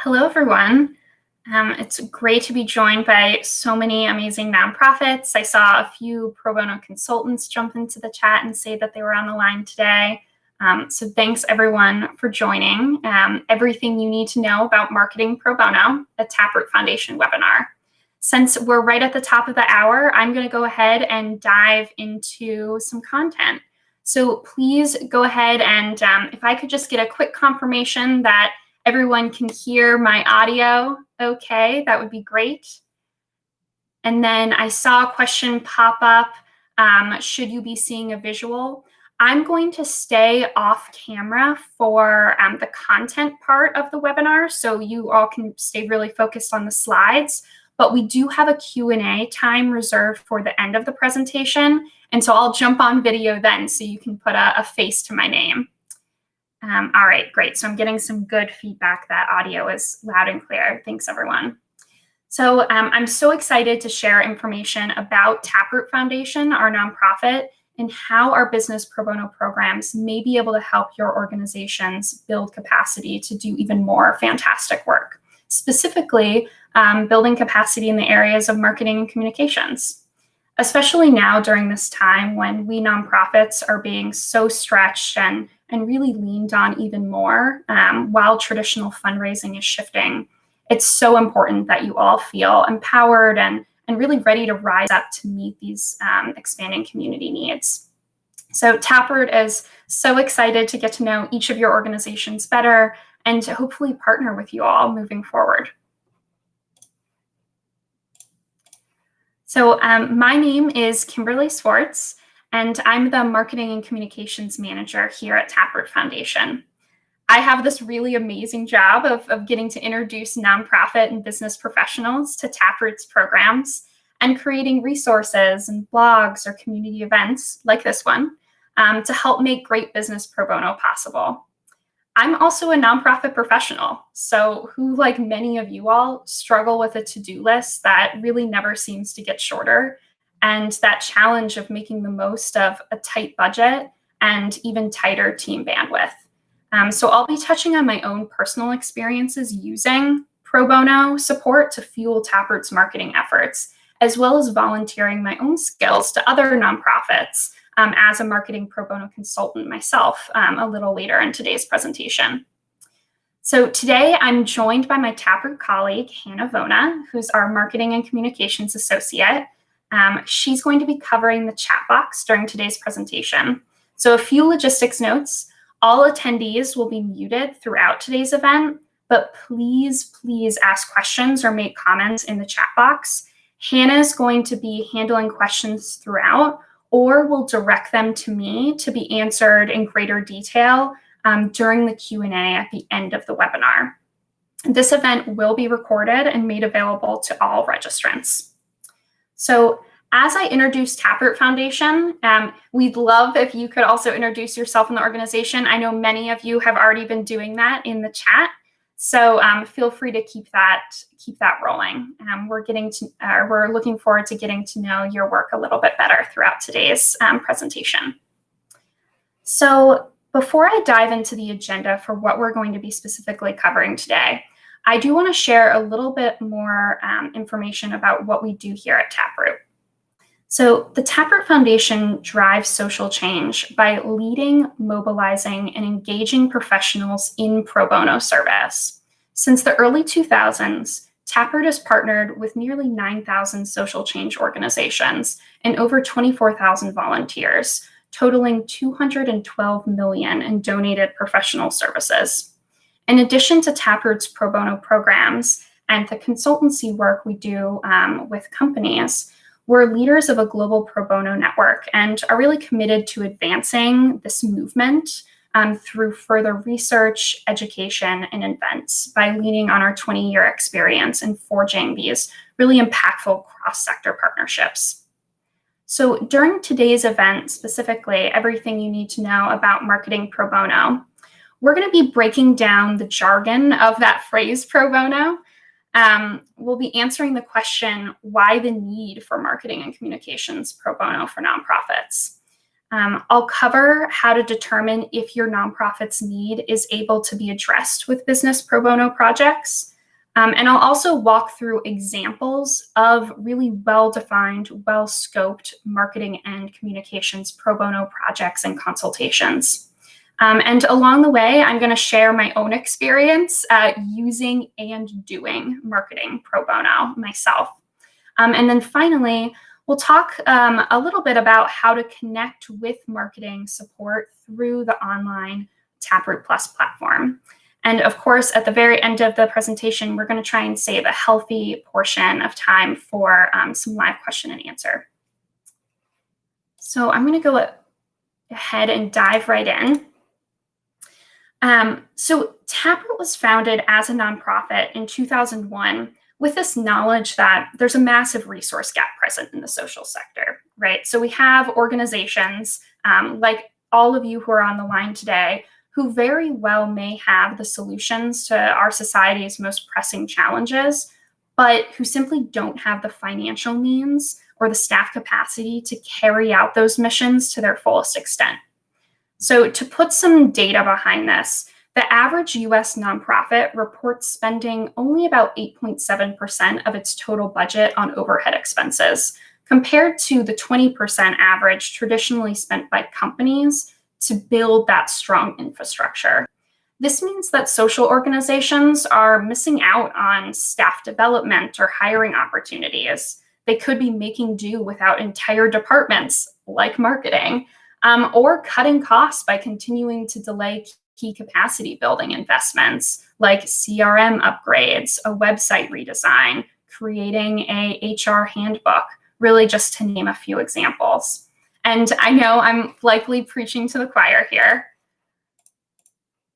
Hello, everyone. It's great to be joined by so many amazing nonprofits. I saw a few pro bono consultants jump into the chat and say that they were on the line today. So thanks, everyone, for joining everything you need to know about marketing pro bono, a Taproot Foundation webinar. Since we're right at the top of the hour, I'm going to go ahead and dive into some content. So please go ahead and if I could just get a quick confirmation that everyone can hear my audio okay, that would be great. And then I saw a question pop up, should you be seeing a visual? I'm going to stay off camera for the content part of the webinar, so you all can stay really focused on the slides. But we do have a Q&A time reserved for the end of the presentation, and so I'll jump on video then so you can put a face to my name. All right, great. So I'm getting some good feedback that audio is loud and clear. Thanks, everyone. So I'm so excited to share information about Taproot Foundation, our nonprofit, and how our business pro bono programs may be able to help your organizations build capacity to do even more fantastic work, specifically building capacity in the areas of marketing and communications. Especially now during this time when we nonprofits are being so stretched and really leaned on even more while traditional fundraising is shifting. It's so important that you all feel empowered and really ready to rise up to meet these expanding community needs. So Taproot is so excited to get to know each of your organizations better and to hopefully partner with you all moving forward. So my name is Kimberly Swartz, and I'm the Marketing and Communications Manager here at Taproot Foundation. I have this really amazing job of getting to introduce nonprofit and business professionals to Taproot's programs and creating resources and blogs or community events like this one to help make great business pro bono possible. I'm also a nonprofit professional, so who, like many of you all, struggle with a to-do list that really never seems to get shorter, and that challenge of making the most of a tight budget and even tighter team bandwidth. So I'll be touching on my own personal experiences using pro bono support to fuel Taproot's marketing efforts, as well as volunteering my own skills to other nonprofits as a marketing pro bono consultant myself a little later in today's presentation. So today I'm joined by my Taproot colleague, Hannah Vona, who's our Marketing and Communications Associate. She's going to be covering the chat box during today's presentation. So a few logistics notes. All attendees will be muted throughout today's event, but please ask questions or make comments in the chat box. Hannah is going to be handling questions throughout, or will direct them to me to be answered in greater detail during the Q&A at the end of the webinar. This event will be recorded and made available to all registrants. So as I introduce Taproot Foundation, we'd love if you could also introduce yourself and the organization. I know many of you have already been doing that in the chat, so feel free to keep that rolling. We're looking forward to getting to know your work a little bit better throughout today's presentation. So before I dive into the agenda for what we're going to be specifically covering today, I do want to share a little bit more information about what we do here at Taproot. So the Taproot Foundation drives social change by leading, mobilizing, and engaging professionals in pro bono service. Since the early 2000s, Taproot has partnered with nearly 9,000 social change organizations and over 24,000 volunteers, totaling $212 million in donated professional services. In addition to Taproot's pro bono programs and the consultancy work we do with companies, we're leaders of a global pro bono network and are really committed to advancing this movement through further research, education, and events by leaning on our 20-year experience in forging these really impactful cross-sector partnerships. So during today's event, specifically, everything you need to know about marketing pro bono, we're going to be breaking down the jargon of that phrase pro bono. We'll be answering the question, why the need for marketing and communications pro bono for nonprofits? I'll cover how to determine if your nonprofit's need is able to be addressed with business pro bono projects, And I'll also walk through examples of really well-defined, well-scoped marketing and communications pro bono projects and consultations. And along the way, I'm going to share my own experience using and doing marketing pro bono myself. And then finally, we'll talk a little bit about how to connect with marketing support through the online Taproot Plus platform. And of course, at the very end of the presentation, we're going to try and save a healthy portion of time for some live question and answer. So I'm going to go ahead and dive right in. So Taproot was founded as a nonprofit in 2001 with this knowledge that there's a massive resource gap present in the social sector, right? So we have organizations like all of you who are on the line today who very well may have the solutions to our society's most pressing challenges, but who simply don't have the financial means or the staff capacity to carry out those missions to their fullest extent. So to put some data behind this, the average US nonprofit reports spending only about 8.7% of its total budget on overhead expenses, compared to the 20% average traditionally spent by companies to build that strong infrastructure. This means that social organizations are missing out on staff development or hiring opportunities. They could be making do without entire departments like marketing, or cutting costs by continuing to delay key capacity building investments like CRM upgrades, a website redesign, creating a HR handbook, really just to name a few examples. And I know I'm likely preaching to the choir here.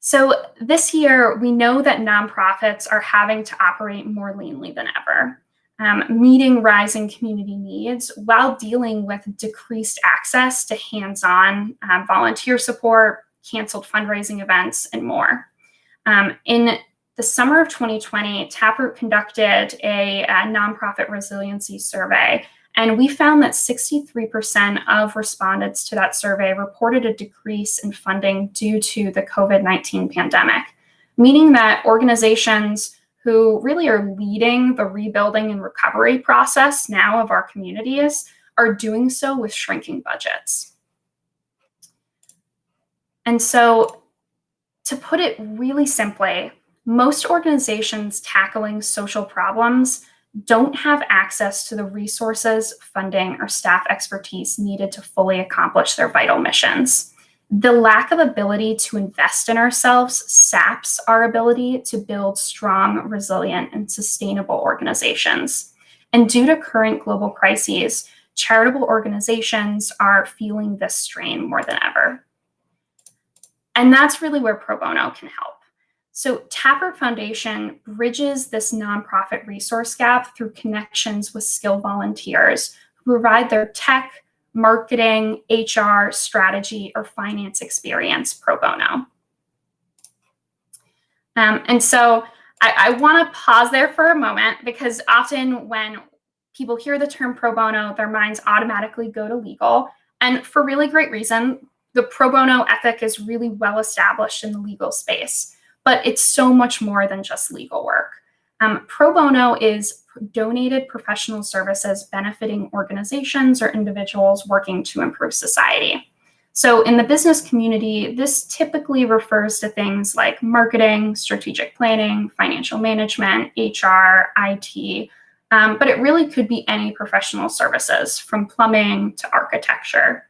So this year, we know that nonprofits are having to operate more leanly than ever, meeting rising community needs while dealing with decreased access to hands-on volunteer support, canceled fundraising events, and more. In the summer of 2020, Taproot conducted a nonprofit resiliency survey, and we found that 63% of respondents to that survey reported a decrease in funding due to the COVID-19 pandemic, meaning that organizations who really are leading the rebuilding and recovery process now of our communities are doing so with shrinking budgets. And so, to put it really simply, most organizations tackling social problems don't have access to the resources, funding, or staff expertise needed to fully accomplish their vital missions. The lack of ability to invest in ourselves saps our ability to build strong, resilient, and sustainable organizations. And due to current global crises, charitable organizations are feeling this strain more than ever. And that's really where pro bono can help. So Taproot Foundation bridges this nonprofit resource gap through connections with skilled volunteers who provide their tech, marketing, HR, strategy, or finance experience pro bono. And so I want to pause there for a moment, because often when people hear the term pro bono, their minds automatically go to legal. And for really great reason, the pro bono ethic is really well established in the legal space. But it's so much more than just legal work. Pro bono is donated professional services benefiting organizations or individuals working to improve society. So in the business community, this typically refers to things like marketing, strategic planning, financial management, HR, IT, but it really could be any professional services from plumbing to architecture.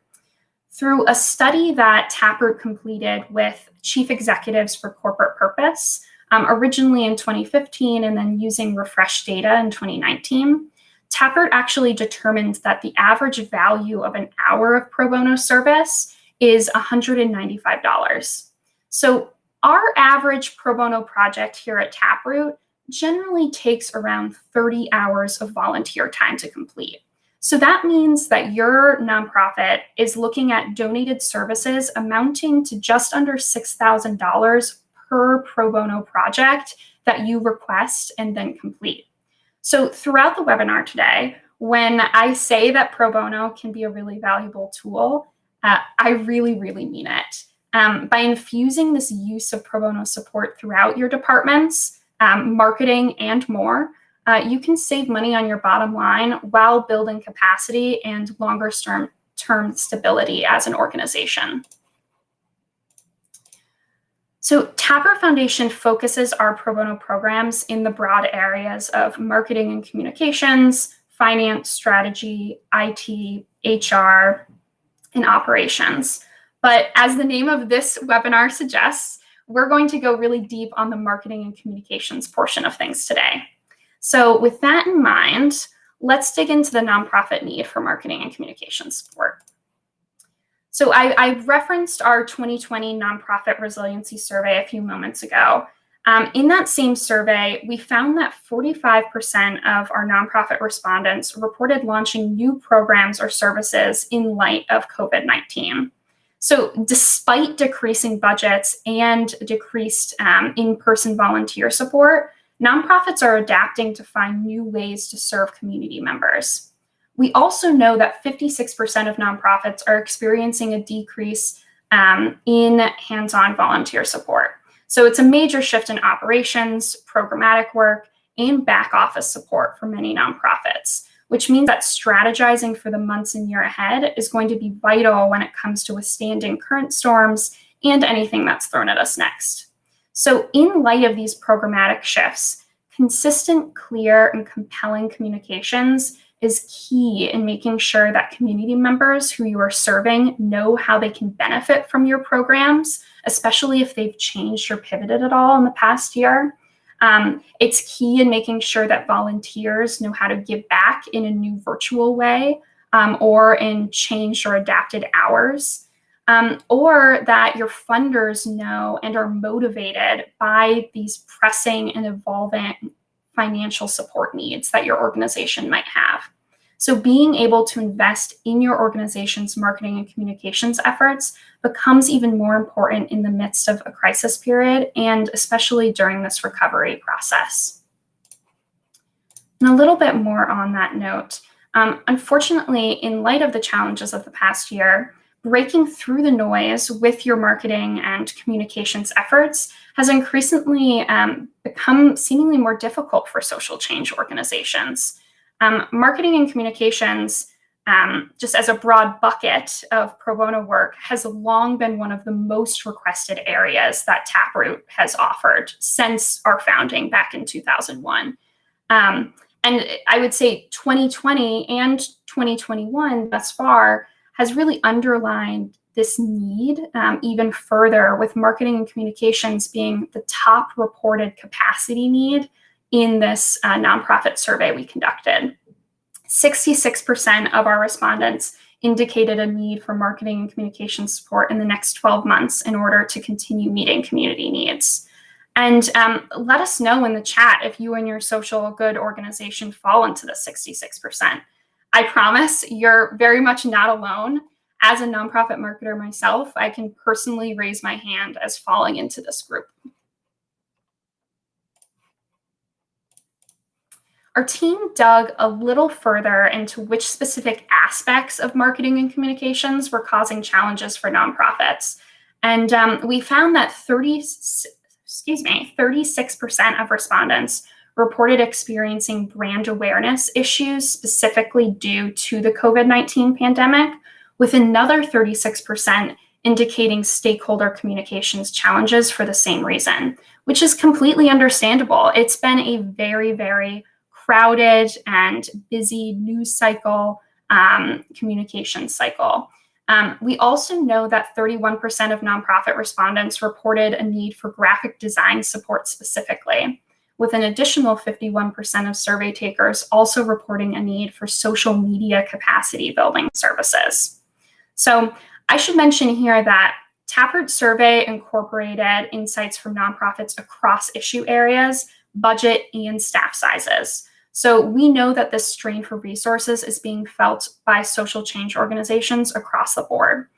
Through a study that Taproot completed with chief executives for corporate purpose, originally in 2015 and then using refreshed data in 2019, Taproot actually determined that the average value of an hour of pro bono service is $195. So our average pro bono project here at Taproot generally takes around 30 hours of volunteer time to complete. So that means that your nonprofit is looking at donated services amounting to just under $6,000 per pro bono project that you request and then complete. So throughout the webinar today, when I say that pro bono can be a really valuable tool, I really, really mean it. By infusing this use of pro bono support throughout your departments, marketing, and more, you can save money on your bottom line while building capacity and longer term stability as an organization. So Taproot Foundation focuses our pro bono programs in the broad areas of marketing and communications, finance, strategy, IT, HR, and operations. But as the name of this webinar suggests, we're going to go really deep on the marketing and communications portion of things today. So with that in mind, let's dig into the nonprofit need for marketing and communications support. So I referenced our 2020 Nonprofit Resiliency Survey a few moments ago. In that same survey, we found that 45% of our nonprofit respondents reported launching new programs or services in light of COVID-19. So despite decreasing budgets and decreased in-person volunteer support, nonprofits are adapting to find new ways to serve community members. We also know that 56% of nonprofits are experiencing a decrease in hands-on volunteer support. So it's a major shift in operations, programmatic work, and back office support for many nonprofits, which means that strategizing for the months and year ahead is going to be vital when it comes to withstanding current storms and anything that's thrown at us next. So in light of these programmatic shifts, consistent, clear, and compelling communications is key in making sure that community members who you are serving know how they can benefit from your programs, especially if they've changed or pivoted at all in the past year. It's key in making sure that volunteers know how to give back in a new virtual way or in changed or adapted hours, or that your funders know and are motivated by these pressing and evolving financial support needs that your organization might have. So being able to invest in your organization's marketing and communications efforts becomes even more important in the midst of a crisis period, and especially during this recovery process. And a little bit more on that note, unfortunately, in light of the challenges of the past year, breaking through the noise with your marketing and communications efforts has increasingly become seemingly more difficult for social change organizations. Marketing and communications, just as a broad bucket of pro bono work, has long been one of the most requested areas that Taproot has offered since our founding back in 2001. And I would say 2020 and 2021 thus far has really underlined this need even further, with marketing and communications being the top reported capacity need in this nonprofit survey we conducted. 66% of our respondents indicated a need for marketing and communication support in the next 12 months in order to continue meeting community needs. And let us know in the chat if you and your social good organization fall into the 66%. I promise you're very much not alone. As a nonprofit marketer myself, I can personally raise my hand as falling into this group. Our team dug a little further into which specific aspects of marketing and communications were causing challenges for nonprofits. And we found that 36% of respondents reported experiencing brand awareness issues specifically due to the COVID-19 pandemic, with another 36% indicating stakeholder communications challenges for the same reason, which is completely understandable. It's been a very, very crowded and busy news cycle, communication cycle. We also know that 31% of nonprofit respondents reported a need for graphic design support specifically, with an additional 51% of survey takers also reporting a need for social media capacity building services. So I should mention here that Taproot survey incorporated insights from nonprofits across issue areas, budget, and staff sizes. So we know that this strain for resources is being felt by social change organizations across the board.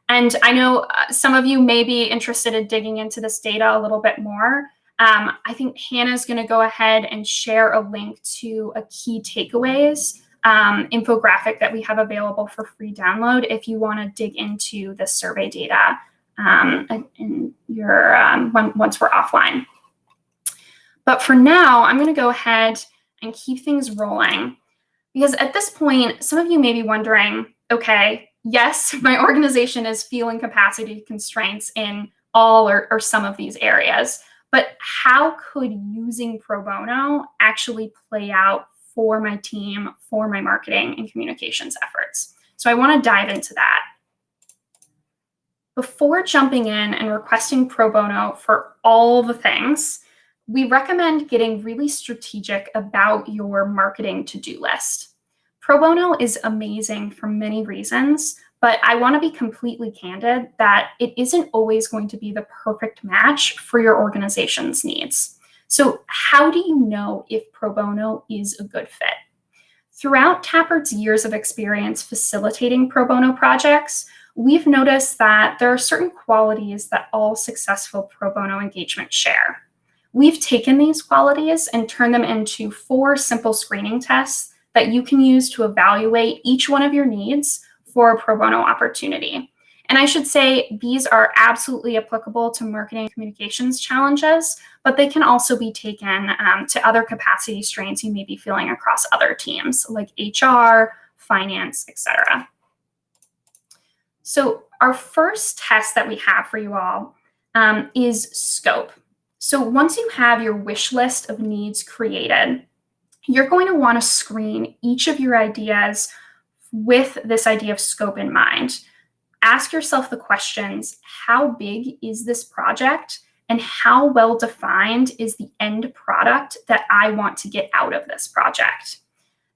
And I know some of you may be interested in digging into this data a little bit more. I think Hannah's going to go ahead and share a link to a key takeaways infographic that we have available for free download if you want to dig into the survey data in your once we're offline. But for now, I'm going to go ahead and keep things rolling, because at this point, some of you may be wondering, okay, yes, my organization is feeling capacity constraints in all or some of these areas, but how could using pro bono actually play out for my team, for my marketing and communications efforts? So I want to dive into that. Before jumping in and requesting pro bono for all the things, we recommend getting really strategic about your marketing to-do list. Pro bono is amazing for many reasons, but I want to be completely candid that it isn't always going to be the perfect match for your organization's needs. So how do you know if pro bono is a good fit? Throughout Taproot's years of experience facilitating pro bono projects, we've noticed that there are certain qualities that all successful pro bono engagements share. We've taken these qualities and turned them into 4 simple screening tests that you can use to evaluate each one of your needs for a pro bono opportunity. And I should say these are absolutely applicable to marketing and communications challenges, but they can also be taken to other capacity strains you may be feeling across other teams like HR, finance, etc. So our first test that we have for you all is scope. So once you have your wish list of needs created, you're going to want to screen each of your ideas with this idea of scope in mind. Ask yourself the questions: how big is this project? And how well defined is the end product that I want to get out of this project?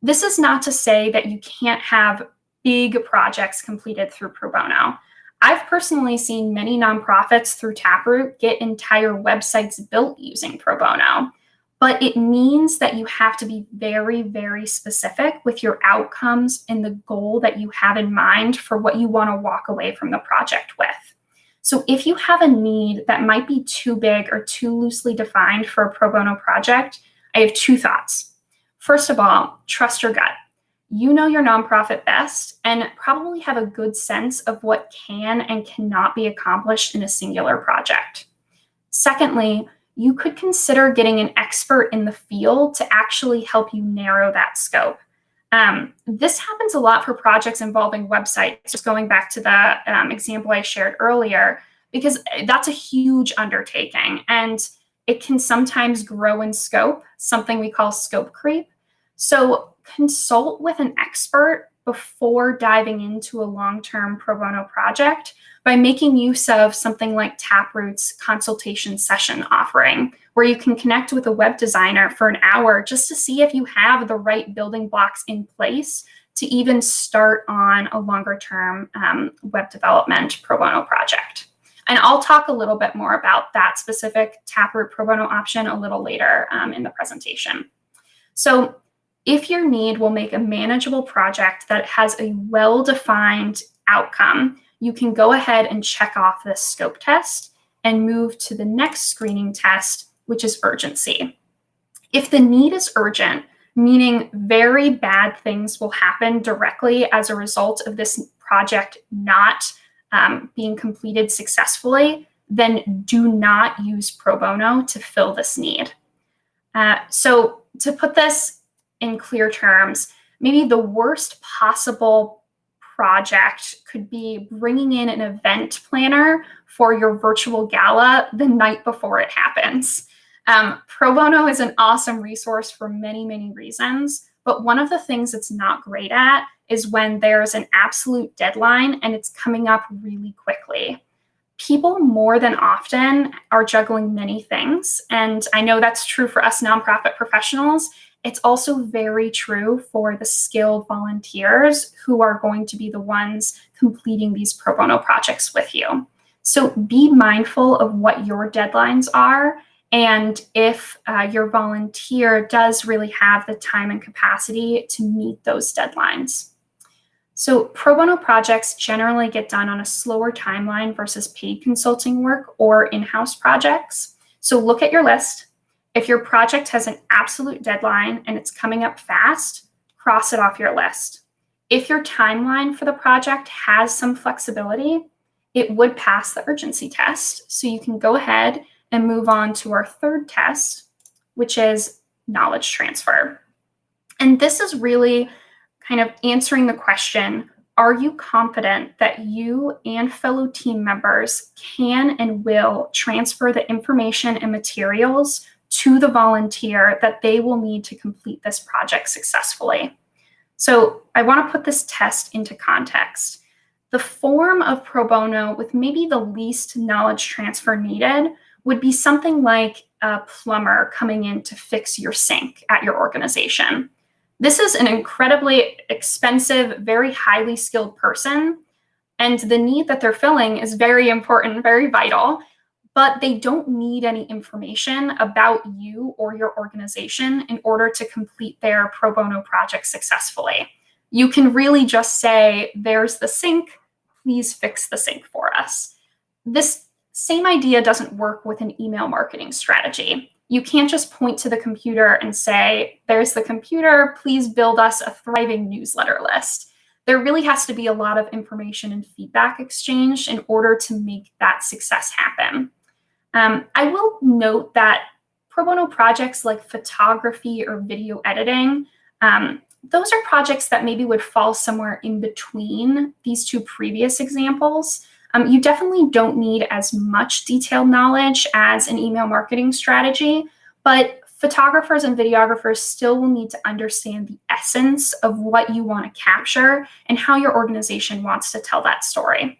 This is not to say that you can't have big projects completed through pro bono. I've personally seen many nonprofits through Taproot get entire websites built using pro bono, but it means that you have to be very, very specific with your outcomes and the goal that you have in mind for what you want to walk away from the project with. So if you have a need that might be too big or too loosely defined for a pro bono project, I have 2 thoughts. First of all, trust your gut. You know your nonprofit best and probably have a good sense of what can and cannot be accomplished in a singular project. Secondly, you could consider getting an expert in the field to actually help you narrow that scope. This happens a lot for projects involving websites, just going back to the example I shared earlier, because that's a huge undertaking and it can sometimes grow in scope, something we call scope creep. So consult with an expert before diving into a long-term pro bono project by making use of something like Taproot's consultation session offering, where you can connect with a web designer for an hour just to see if you have the right building blocks in place to even start on a longer-term web development pro bono project. And I'll talk a little bit more about that specific Taproot pro bono option a little later in the presentation. So if your need will make a manageable project that has a well-defined outcome, you can go ahead and check off this scope test and move to the next screening test, which is urgency. If the need is urgent, meaning very bad things will happen directly as a result of this project not being completed successfully, then do not use pro bono to fill this need. So to put this in clear terms, maybe the worst possible project could be bringing in an event planner for your virtual gala the night before it happens. Pro bono is an awesome resource for many, many reasons, but one of the things it's not great at is when there's an absolute deadline and it's coming up really quickly. People more than often are juggling many things, and I know that's true for us nonprofit professionals. It's also very true for the skilled volunteers who are going to be the ones completing these pro bono projects with you. So be mindful of what your deadlines are, and if your volunteer does really have the time and capacity to meet those deadlines. So pro bono projects generally get done on a slower timeline versus paid consulting work or in-house projects. So look at your list. If your project has an absolute deadline and it's coming up fast, cross it off your list. If your timeline for the project has some flexibility, it would pass the urgency test. So you can go ahead and move on to our third test, which is knowledge transfer. And this is really kind of answering the question, are you confident that you and fellow team members can and will transfer the information and materials to the volunteer that they will need to complete this project successfully? So I want to put this test into context. The form of pro bono with maybe the least knowledge transfer needed would be something like a plumber coming in to fix your sink at your organization. This is an incredibly expensive, very highly skilled person, and the need that they're filling is very important, very vital, but they don't need any information about you or your organization in order to complete their pro bono project successfully. You can really just say, there's the sink, please fix the sink for us. This same idea doesn't work with an email marketing strategy. You can't just point to the computer and say, there's the computer, please build us a thriving newsletter list. There really has to be a lot of information and feedback exchange in order to make that success happen. I will note that pro bono projects like photography or video editing, those are projects that maybe would fall somewhere in between these two previous examples. You definitely don't need as much detailed knowledge as an email marketing strategy, but photographers and videographers still will need to understand the essence of what you want to capture and how your organization wants to tell that story.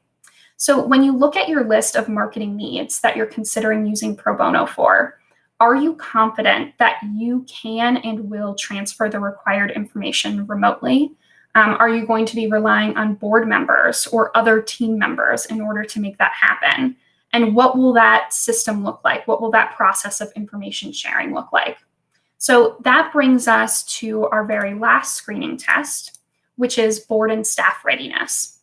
So when you look at your list of marketing needs that you're considering using pro bono for, are you confident that you can and will transfer the required information remotely? Are you going to be relying on board members or other team members in order to make that happen? And what will that system look like? What will that process of information sharing look like? So that brings us to our very last screening test, which is board and staff readiness.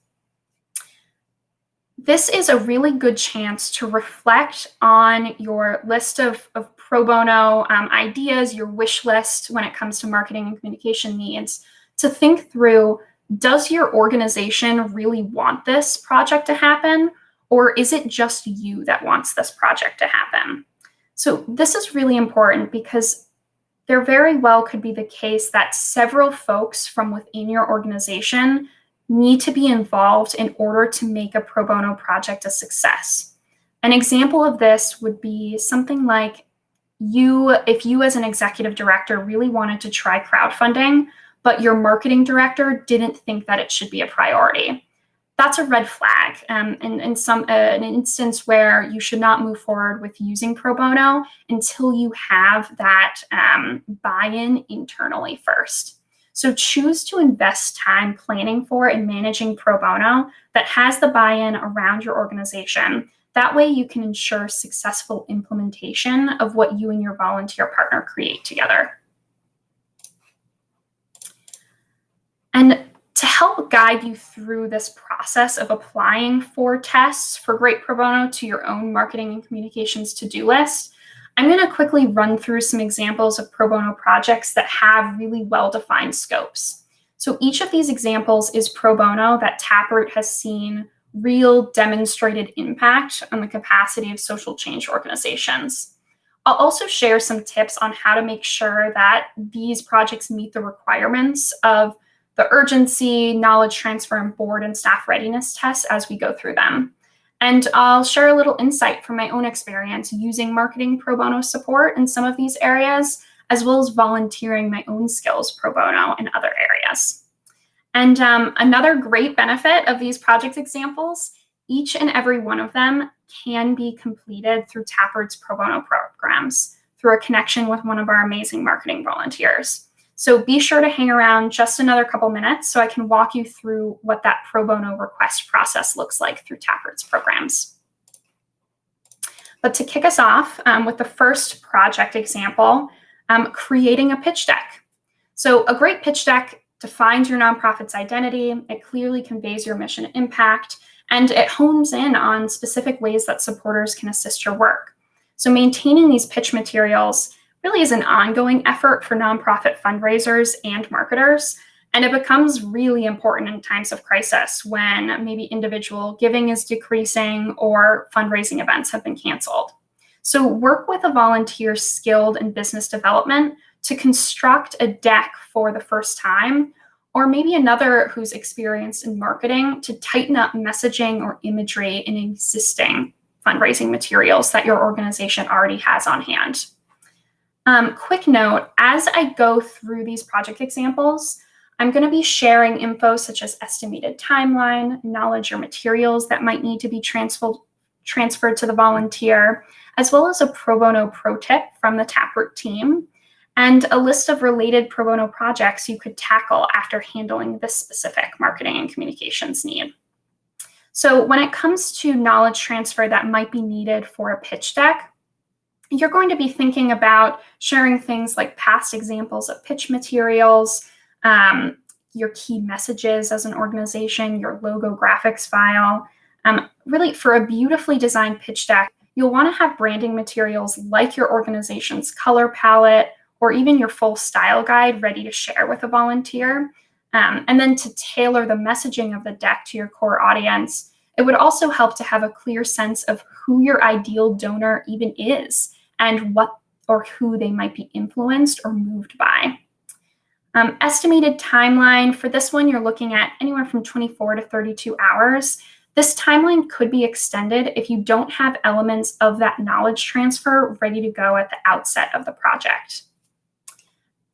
This is a really good chance to reflect on your list of pro bono ideas, your wish list when it comes to marketing and communication needs, to think through, does your organization really want this project to happen, or is it just you that wants this project to happen? So this is really important because there very well could be the case that several folks from within your organization need to be involved in order to make a pro bono project a success. An example of this would be something like if you as an executive director really wanted to try crowdfunding, but your marketing director didn't think that it should be a priority. That's a red flag, and an instance where you should not move forward with using pro bono until you have that buy-in internally first. So choose to invest time planning for and managing pro bono that has the buy-in around your organization. That way you can ensure successful implementation of what you and your volunteer partner create together. And to help guide you through this process of applying for tests for great pro bono to your own marketing and communications to-do list, I'm going to quickly run through some examples of pro bono projects that have really well-defined scopes. So each of these examples is pro bono that Taproot has seen real demonstrated impact on the capacity of social change organizations. I'll also share some tips on how to make sure that these projects meet the requirements of the urgency, knowledge transfer, and board and staff readiness tests as we go through them. And I'll share a little insight from my own experience using marketing pro bono support in some of these areas, as well as volunteering my own skills pro bono in other areas. And another great benefit of these project examples, each and every one of them can be completed through Taproot's pro bono programs through a connection with one of our amazing marketing volunteers. So be sure to hang around just another couple minutes so I can walk you through what that pro bono request process looks like through Taproot's programs. But to kick us off with the first project example, creating a pitch deck. So a great pitch deck defines your nonprofit's identity, it clearly conveys your mission and impact, and it hones in on specific ways that supporters can assist your work. So maintaining these pitch materials really is an ongoing effort for nonprofit fundraisers and marketers, and it becomes really important in times of crisis when maybe individual giving is decreasing or fundraising events have been canceled. So work with a volunteer skilled in business development to construct a deck for the first time, or maybe another who's experienced in marketing to tighten up messaging or imagery in existing fundraising materials that your organization already has on hand. Quick note, as I go through these project examples, I'm going to be sharing info such as estimated timeline, knowledge or materials that might need to be transferred to the volunteer, as well as a pro bono pro tip from the Taproot team, and a list of related pro bono projects you could tackle after handling this specific marketing and communications need. So when it comes to knowledge transfer that might be needed for a pitch deck, you're going to be thinking about sharing things like past examples of pitch materials, your key messages as an organization, your logo graphics file. Really, for a beautifully designed pitch deck, you'll want to have branding materials like your organization's color palette or even your full style guide ready to share with a volunteer. And then to tailor the messaging of the deck to your core audience, it would also help to have a clear sense of who your ideal donor even is and what or who they might be influenced or moved by. Estimated timeline for this one, you're looking at anywhere from 24 to 32 hours. This timeline could be extended if you don't have elements of that knowledge transfer ready to go at the outset of the project.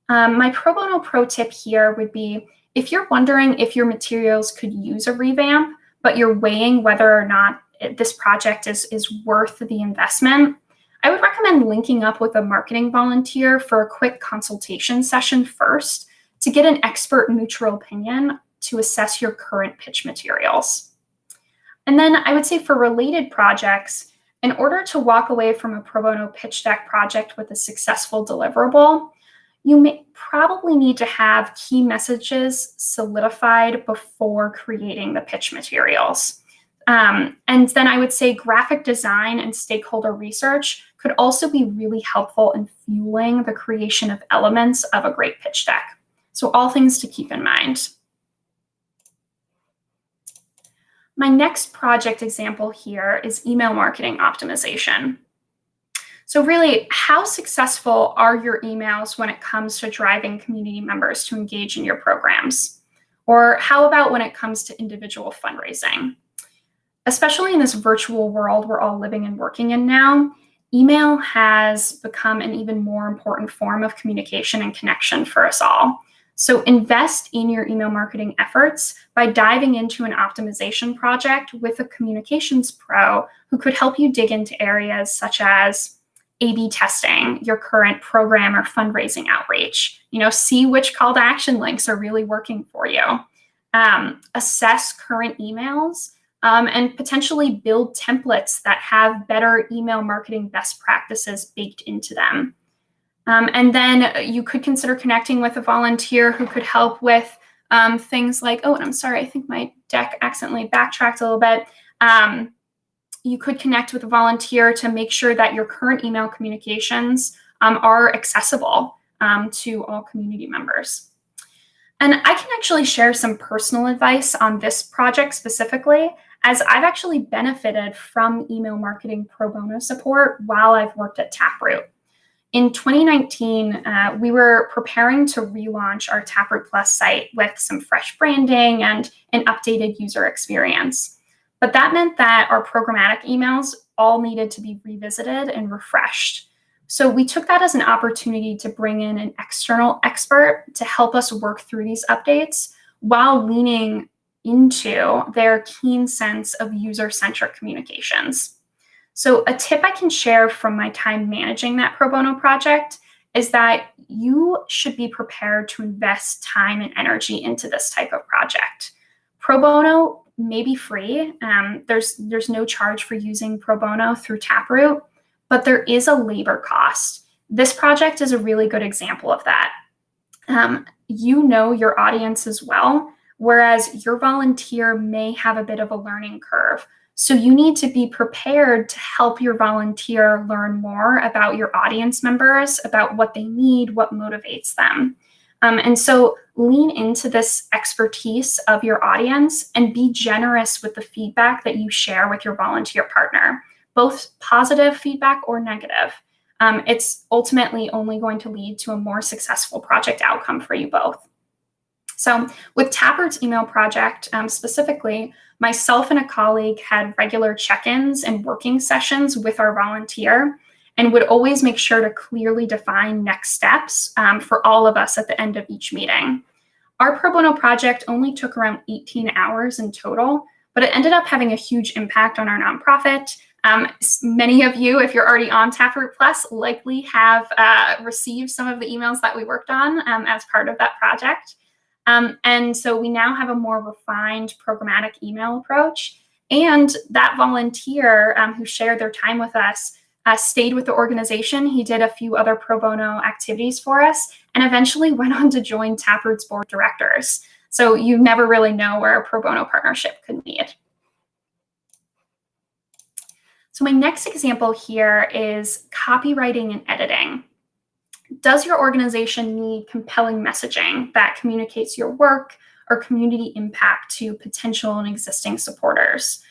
My pro bono pro tip here would be, if you're wondering if your materials could use a revamp, but you're weighing whether or not this project is worth the investment, I would recommend linking up with a marketing volunteer for a quick consultation session first to get an expert neutral opinion to assess your current pitch materials. And then I would say for related projects, in order to walk away from a pro bono pitch deck project with a successful deliverable, you may probably need to have key messages solidified before creating the pitch materials. And then I would say graphic design and stakeholder research could also be really helpful in fueling the creation of elements of a great pitch deck. So all things to keep in mind. My next project example here is email marketing optimization. So really, how successful are your emails when it comes to driving community members to engage in your programs? Or how about when it comes to individual fundraising? Especially in this virtual world we're all living and working in now, email has become an even more important form of communication and connection for us all. So invest in your email marketing efforts by diving into an optimization project with a communications pro who could help you dig into areas such as A/B testing your current program or fundraising outreach. See which call to action links are really working for you. Assess current emails and potentially build templates that have better email marketing best practices baked into them. And then you could consider connecting with a volunteer who could help with things like, oh, and I'm sorry, I think my deck accidentally backtracked a little bit. You could connect with a volunteer to make sure that your current email communications are accessible to all community members. And I can actually share some personal advice on this project specifically, as I've actually benefited from email marketing pro bono support while I've worked at Taproot. In 2019, we were preparing to relaunch our Taproot Plus site with some fresh branding and an updated user experience. But that meant that our programmatic emails all needed to be revisited and refreshed. So we took that as an opportunity to bring in an external expert to help us work through these updates while leaning into their keen sense of user-centric communications. So a tip I can share from my time managing that pro bono project is that you should be prepared to invest time and energy into this type of project. Pro bono may be free. There's no charge for using pro bono through Taproot, but there is a labor cost. This project is a really good example of that. You know your audience as well, whereas your volunteer may have a bit of a learning curve. So you need to be prepared to help your volunteer learn more about your audience members, about what they need, what motivates them. And so lean into this expertise of your audience and be generous with the feedback that you share with your volunteer partner, both positive feedback or negative. It's ultimately only going to lead to a more successful project outcome for you both. So with Taproot's email project specifically, myself and a colleague had regular check-ins and working sessions with our volunteer and would always make sure to clearly define next steps for all of us at the end of each meeting. Our pro bono project only took around 18 hours in total, but it ended up having a huge impact on our nonprofit. Many of you, if you're already on Taproot Plus, likely have received some of the emails that we worked on as part of that project. And so we now have a more refined programmatic email approach. And that volunteer who shared their time with us stayed with the organization. He did a few other pro bono activities for us and eventually went on to join Taproot's board of directors. So you never really know where a pro bono partnership could lead. So my next example here is copywriting and editing. Does your organization need compelling messaging that communicates your work or community impact to potential and existing supporters?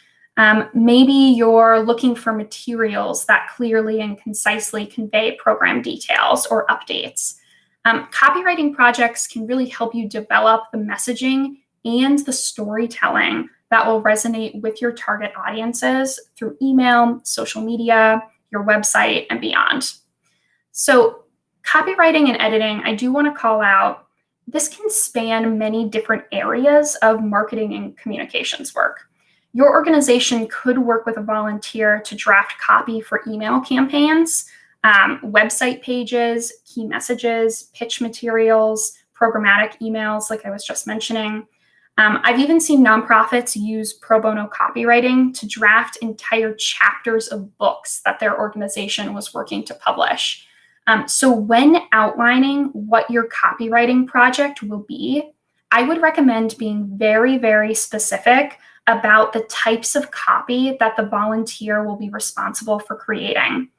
Maybe you're looking for materials that clearly and concisely convey program details or updates. Copywriting projects can really help you develop the messaging and the storytelling that will resonate with your target audiences through email, social media, your website, and beyond. So copywriting and editing, I do want to call out, this can span many different areas of marketing and communications work. Your organization could work with a volunteer to draft copy for email campaigns, website pages, key messages, pitch materials, programmatic emails, like I was just mentioning. I've even seen nonprofits use pro bono copywriting to draft entire chapters of books that their organization was working to publish. So when outlining what your copywriting project will be, I would recommend being very, very specific about the types of copy that the volunteer will be responsible for creating.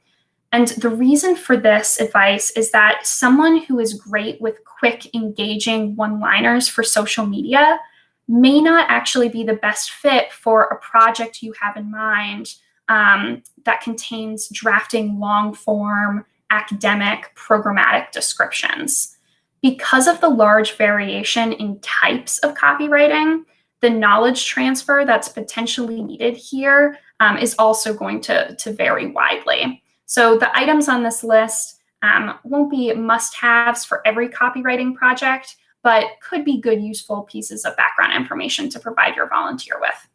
And the reason for this advice is that someone who is great with quick, engaging one-liners for social media may not actually be the best fit for a project you have in mind that contains drafting long-form, academic, programmatic descriptions. Because of the large variation in types of copywriting, the knowledge transfer that's potentially needed here is also going to vary widely. So the items on this list won't be must-haves for every copywriting project, but could be good, useful pieces of background information to provide your volunteer with.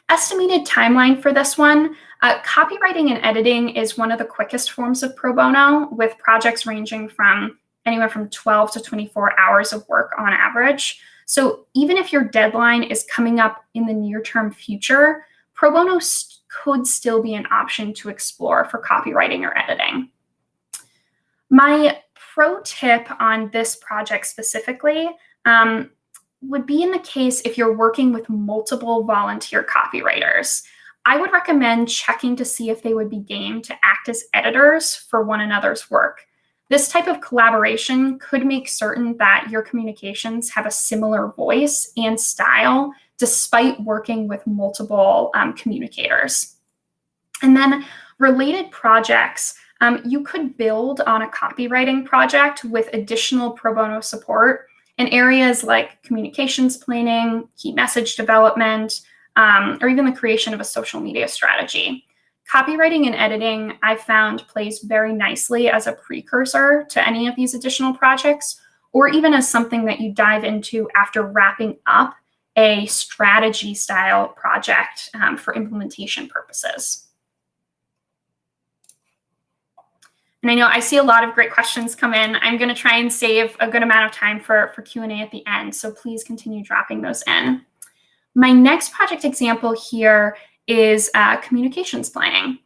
Estimated timeline for this one, copywriting and editing is one of the quickest forms of pro bono, with projects ranging from anywhere from 12 to 24 hours of work on average. So even if your deadline is coming up in the near-term future, pro bono could still be an option to explore for copywriting or editing. My pro tip on this project specifically would be in the case if you're working with multiple volunteer copywriters. I would recommend checking to see if they would be game to act as editors for one another's work. This type of collaboration could make certain that your communications have a similar voice and style despite working with multiple communicators. And then related projects, you could build on a copywriting project with additional pro bono support in areas like communications planning, key message development, or even the creation of a social media strategy. Copywriting and editing, I found, plays very nicely as a precursor to any of these additional projects, or even as something that you dive into after wrapping up a strategy-style project for implementation purposes. And I know I see a lot of great questions come in. I'm going to try and save a good amount of time for Q&A at the end, so please continue dropping those in. My next project example here is communications planning.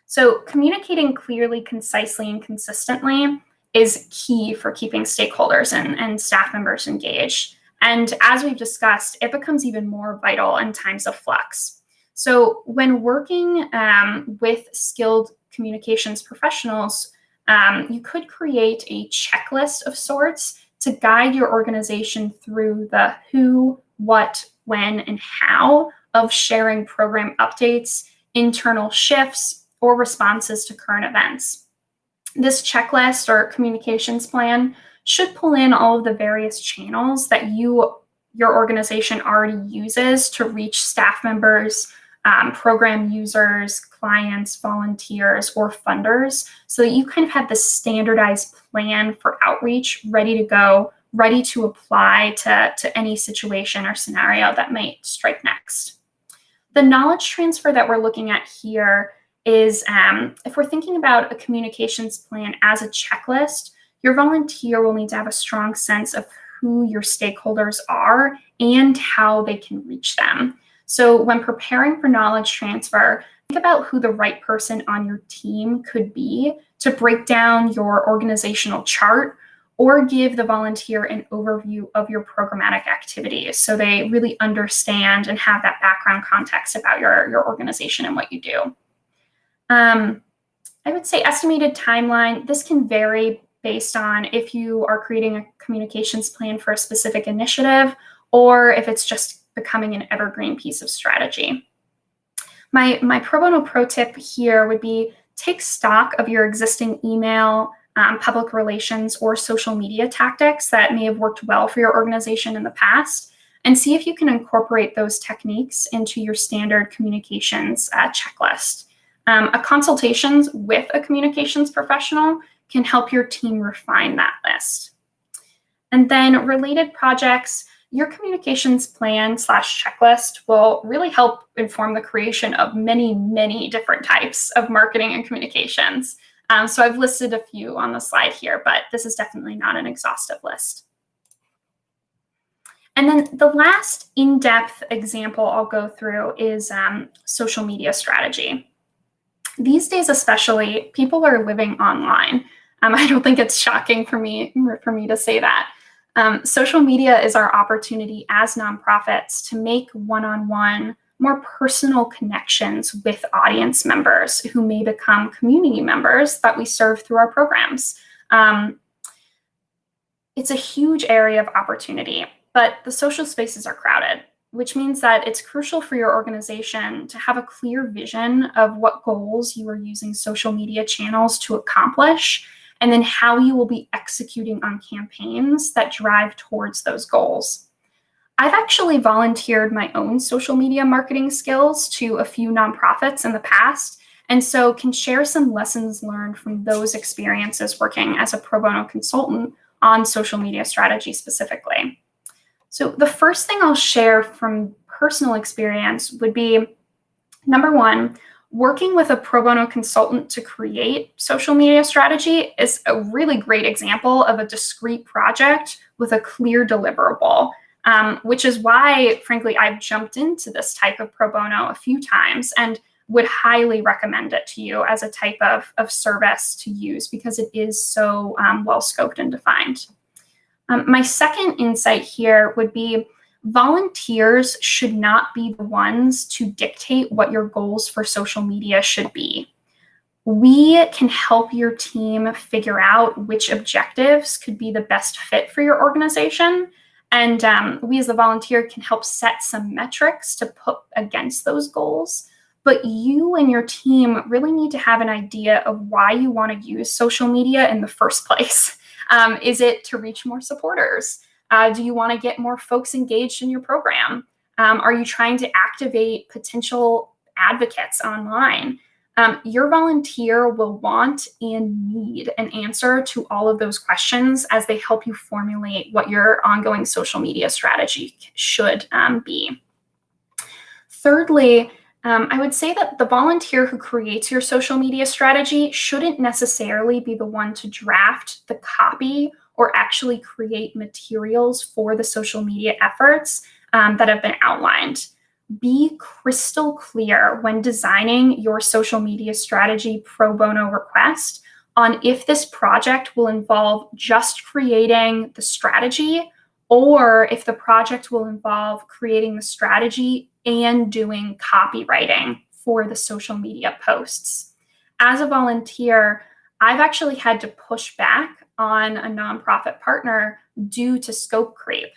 So communicating clearly, concisely, and consistently is key for keeping stakeholders and staff members engaged. And as we've discussed, it becomes even more vital in times of flux. So when working with skilled communications professionals, you could create a checklist of sorts to guide your organization through the who, what, when, and how of sharing program updates internal shifts, or responses to current events. This checklist or communications plan should pull in all of the various channels that your organization already uses to reach staff members, program users, clients, volunteers, or funders, so that you kind of have this standardized plan for outreach ready to go, ready to apply to any situation or scenario that might strike next. The knowledge transfer that we're looking at here is if we're thinking about a communications plan as a checklist, your volunteer will need to have a strong sense of who your stakeholders are and how they can reach them. So when preparing for knowledge transfer, think about who the right person on your team could be to break down your organizational chart or give the volunteer an overview of your programmatic activities so they really understand and have that background context about your organization and what you do. I would say estimated timeline. This can vary based on if you are creating a communications plan for a specific initiative or if it's just becoming an evergreen piece of strategy. My pro bono pro tip here would be take stock of your existing email, public relations, or social media tactics that may have worked well for your organization in the past, and see if you can incorporate those techniques into your standard communications checklist. A consultation with a communications professional can help your team refine that list. And then related projects, your communications plan / checklist will really help inform the creation of many, many different types of marketing and communications. So I've listed a few on the slide here, but this is definitely not an exhaustive list. And then the last in-depth example I'll go through is social media strategy. These days especially, people are living online. I don't think it's shocking for me to say that. Social media is our opportunity as nonprofits to make one-on-one, more personal connections with audience members who may become community members that we serve through our programs. It's a huge area of opportunity, but the social spaces are crowded, which means that it's crucial for your organization to have a clear vision of what goals you are using social media channels to accomplish, and then how you will be executing on campaigns that drive towards those goals. I've actually volunteered my own social media marketing skills to a few nonprofits in the past, and so can share some lessons learned from those experiences working as a pro bono consultant on social media strategy specifically. So the first thing I'll share from personal experience would be, number one, working with a pro bono consultant to create social media strategy is a really great example of a discrete project with a clear deliverable, which is why, frankly, I've jumped into this type of pro bono a few times and would highly recommend it to you as a type of service to use because it is so well scoped and defined. My second insight here would be volunteers should not be the ones to dictate what your goals for social media should be. We can help your team figure out which objectives could be the best fit for your organization. And we as a volunteer can help set some metrics to put against those goals. But you and your team really need to have an idea of why you want to use social media in the first place. Is it to reach more supporters? Do you want to get more folks engaged in your program? Are you trying to activate potential advocates online? Your volunteer will want and need an answer to all of those questions as they help you formulate what your ongoing social media strategy should be. Thirdly, I would say that the volunteer who creates your social media strategy shouldn't necessarily be the one to draft the copy or actually create materials for the social media efforts that have been outlined. Be crystal clear when designing your social media strategy pro bono request on if this project will involve just creating the strategy or if the project will involve creating the strategy and doing copywriting for the social media posts. As a volunteer, I've actually had to push back on a nonprofit partner due to scope creep.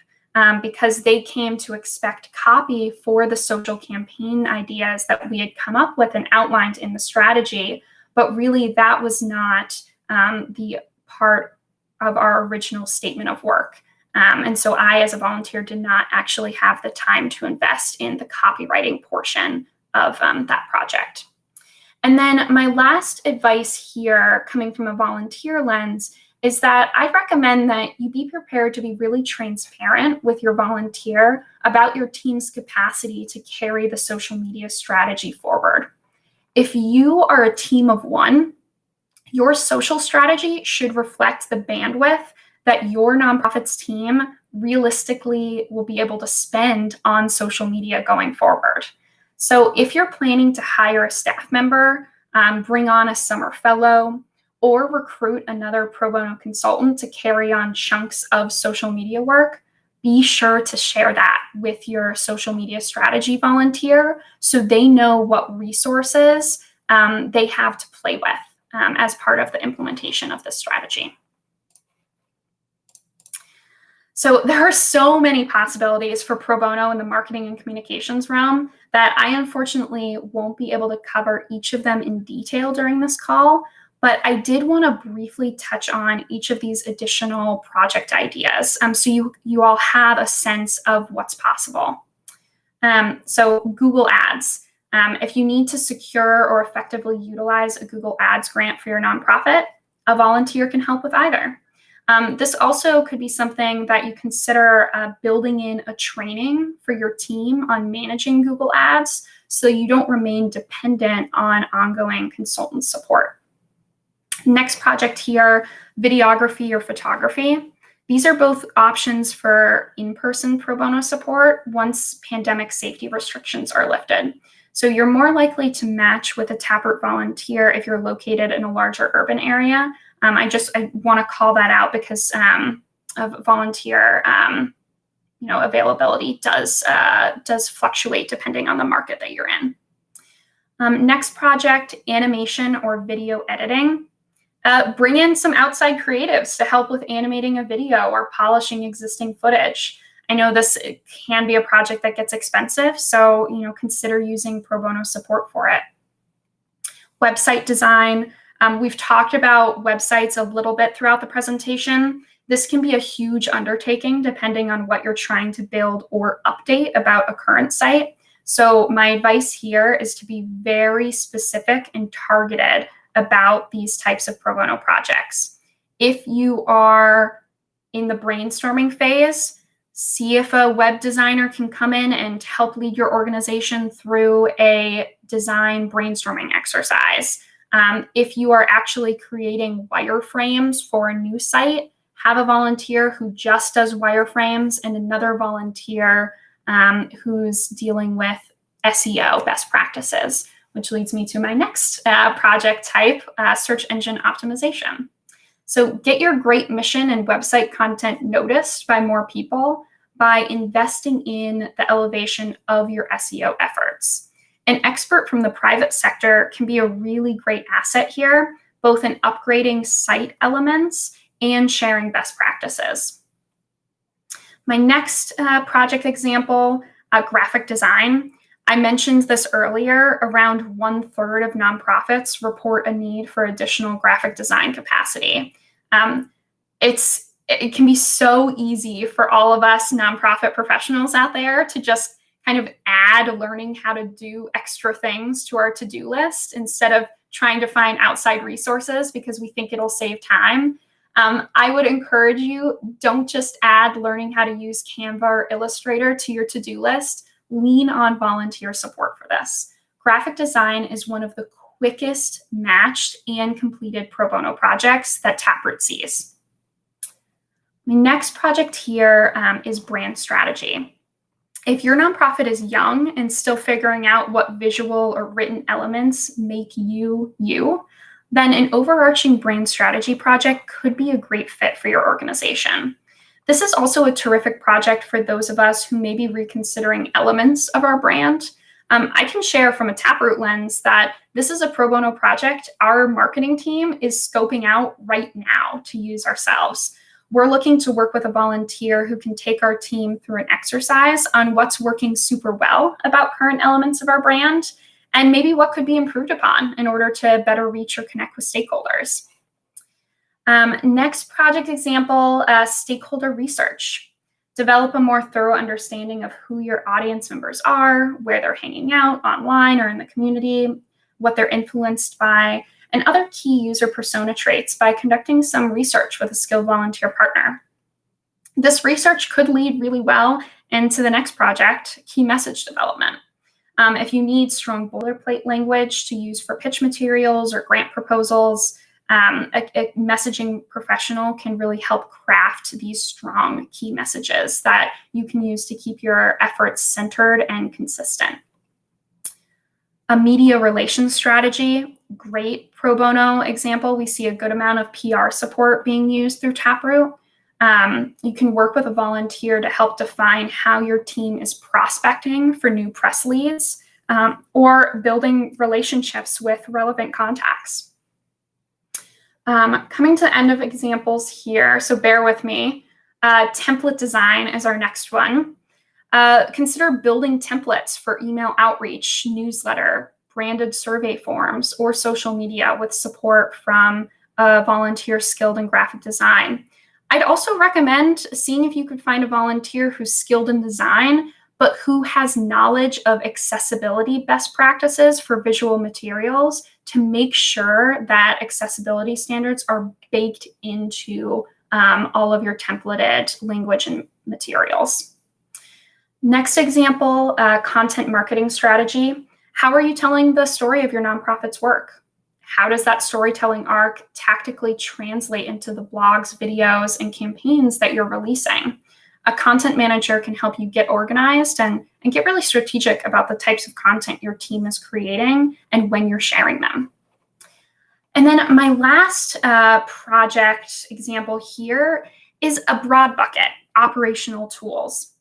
because they came to expect copy for the social campaign ideas that we had come up with and outlined in the strategy. But really, that was not the part of our original statement of work. And so I, as a volunteer, did not actually have the time to invest in the copywriting portion of that project. And then my last advice here, coming from a volunteer lens, is that I recommend that you be prepared to be really transparent with your volunteer about your team's capacity to carry the social media strategy forward. If you are a team of one, your social strategy should reflect the bandwidth that your nonprofit's team realistically will be able to spend on social media going forward. So if you're planning to hire a staff member, bring on a summer fellow, or recruit another pro bono consultant to carry on chunks of social media work, be sure to share that with your social media strategy volunteer so they know what resources they have to play with as part of the implementation of this strategy. So there are so many possibilities for pro bono in the marketing and communications realm that I unfortunately won't be able to cover each of them in detail during this call, but I did want to briefly touch on each of these additional project ideas so you all have a sense of what's possible. So Google Ads. If you need to secure or effectively utilize a Google Ads grant for your nonprofit, a volunteer can help with either. This also could be something that you consider building in a training for your team on managing Google Ads so you don't remain dependent on ongoing consultant support. Next project here, videography or photography. These are both options for in-person pro bono support once pandemic safety restrictions are lifted. So you're more likely to match with a Taproot volunteer if you're located in a larger urban area. I want to call that out because of volunteer availability does fluctuate depending on the market that you're in. Next project, animation or video editing. Bring in some outside creatives to help with animating a video or polishing existing footage. I know this can be a project that gets expensive, so consider using pro bono support for it. Website design. We've talked about websites a little bit throughout the presentation. This can be a huge undertaking depending on what you're trying to build or update about a current site. So my advice here is to be very specific and targeted about these types of pro bono projects. If you are in the brainstorming phase, see if a web designer can come in and help lead your organization through a design brainstorming exercise. If you are actually creating wireframes for a new site, have a volunteer who just does wireframes and another volunteer who's dealing with SEO best practices, which leads me to my next project type, search engine optimization. So get your great mission and website content noticed by more people by investing in the elevation of your SEO efforts. An expert from the private sector can be a really great asset here, both in upgrading site elements and sharing best practices. My next project example, graphic design. I mentioned this earlier, around 1/3 of nonprofits report a need for additional graphic design capacity. It can be so easy for all of us nonprofit professionals out there to just kind of add learning how to do extra things to our to-do list instead of trying to find outside resources because we think it'll save time. I would encourage you, don't just add learning how to use Canva or Illustrator to your to-do list. Lean on volunteer support for this. Graphic design is one of the quickest matched and completed pro bono projects that Taproot sees. My next project here is brand strategy. If your nonprofit is young and still figuring out what visual or written elements make you, then an overarching brand strategy project could be a great fit for your organization. This is also a terrific project for those of us who may be reconsidering elements of our brand. I can share from a Taproot lens that this is a pro bono project our marketing team is scoping out right now to use ourselves. we're looking to work with a volunteer who can take our team through an exercise on what's working super well about current elements of our brand and maybe what could be improved upon in order to better reach or connect with stakeholders. Next project example, stakeholder research. Develop a more thorough understanding of who your audience members are, where they're hanging out online or in the community, what they're influenced by, and other key user persona traits by conducting some research with a skilled volunteer partner. This research could lead really well into the next project, key message development. If you need strong boilerplate language to use for pitch materials or grant proposals, a messaging professional can really help craft these strong key messages that you can use to keep your efforts centered and consistent. A media relations strategy, great pro bono example. We see a good amount of PR support being used through Taproot. You can work with a volunteer to help define how your team is prospecting for new press leads or building relationships with relevant contacts. Coming to the end of examples here, so bear with me. Template design is our next one. Consider building templates for email outreach, newsletter, branded survey forms, or social media with support from a volunteer skilled in graphic design. I'd also recommend seeing if you could find a volunteer who's skilled in design, but who has knowledge of accessibility best practices for visual materials to make sure that accessibility standards are baked into all of your templated language and materials. Next example, content marketing strategy. How are you telling the story of your nonprofit's work? How does that storytelling arc tactically translate into the blogs, videos, and campaigns that you're releasing? A content manager can help you get organized and get really strategic about the types of content your team is creating and when you're sharing them. And then my last project example here is a broad bucket, operational tools.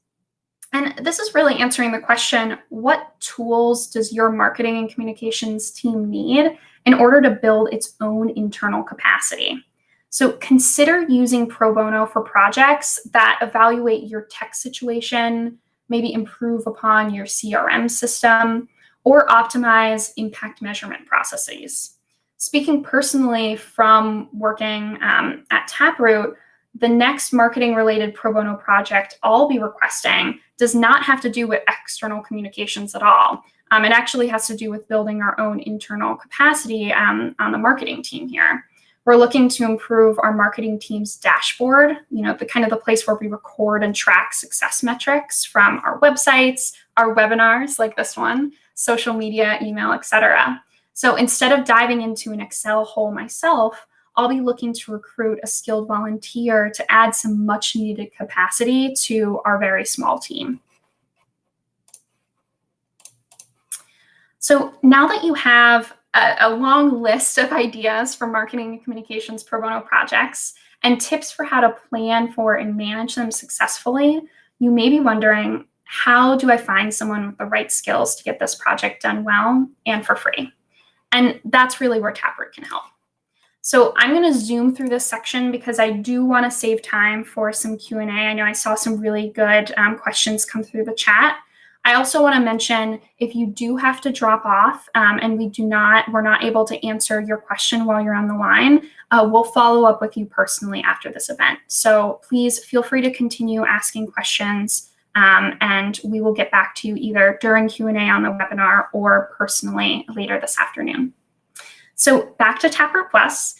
And this is really answering the question, what tools does your marketing and communications team need in order to build its own internal capacity? So consider using pro bono for projects that evaluate your tech situation, maybe improve upon your CRM system, or optimize impact measurement processes. Speaking personally from working at Taproot, the next marketing-related pro bono project I'll be requesting does not have to do with external communications at all. It actually has to do with building our own internal capacity on the marketing team here. We're looking to improve our marketing team's dashboard, the place where we record and track success metrics from our websites, our webinars like this one, social media, email, etc. So instead of diving into an Excel hole myself, I'll be looking to recruit a skilled volunteer to add some much needed capacity to our very small team. So now that you have a long list of ideas for marketing and communications pro bono projects and tips for how to plan for and manage them successfully, you may be wondering, how do I find someone with the right skills to get this project done well and for free? And that's really where Taproot can help. So I'm going to zoom through this section because I do want to save time for some Q&A. I know I saw some really good questions come through the chat. I also want to mention, if you do have to drop off and we're not able to answer your question while you're on the line, we'll follow up with you personally after this event. So please feel free to continue asking questions and we will get back to you either during Q&A on the webinar or personally later this afternoon. So back to Taproot Plus.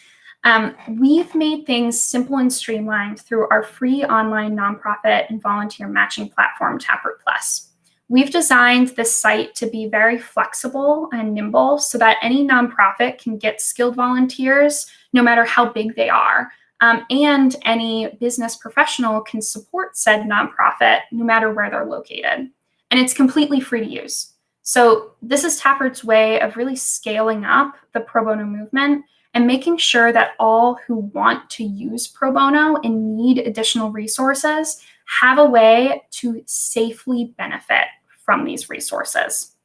We've made things simple and streamlined through our free online nonprofit and volunteer matching platform, Taproot Plus. We've designed this site to be very flexible and nimble so that any nonprofit can get skilled volunteers no matter how big they are. And any business professional can support said nonprofit no matter where they're located. And it's completely free to use. So this is Taproot's way of really scaling up the pro bono movement and making sure that all who want to use pro bono and need additional resources have a way to safely benefit from these resources.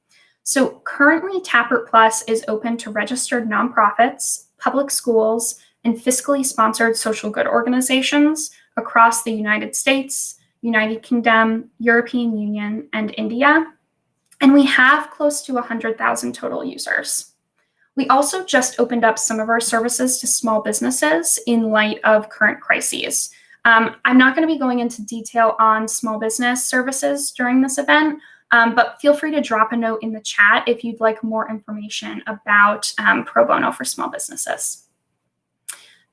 So currently Taproot Plus is open to registered nonprofits, public schools, and fiscally sponsored social good organizations across the United States, United Kingdom, European Union, and India. And we have close to 100,000 total users. We also just opened up some of our services to small businesses in light of current crises. I'm not going to be going into detail on small business services during this event, but feel free to drop a note in the chat if you'd like more information about pro bono for small businesses.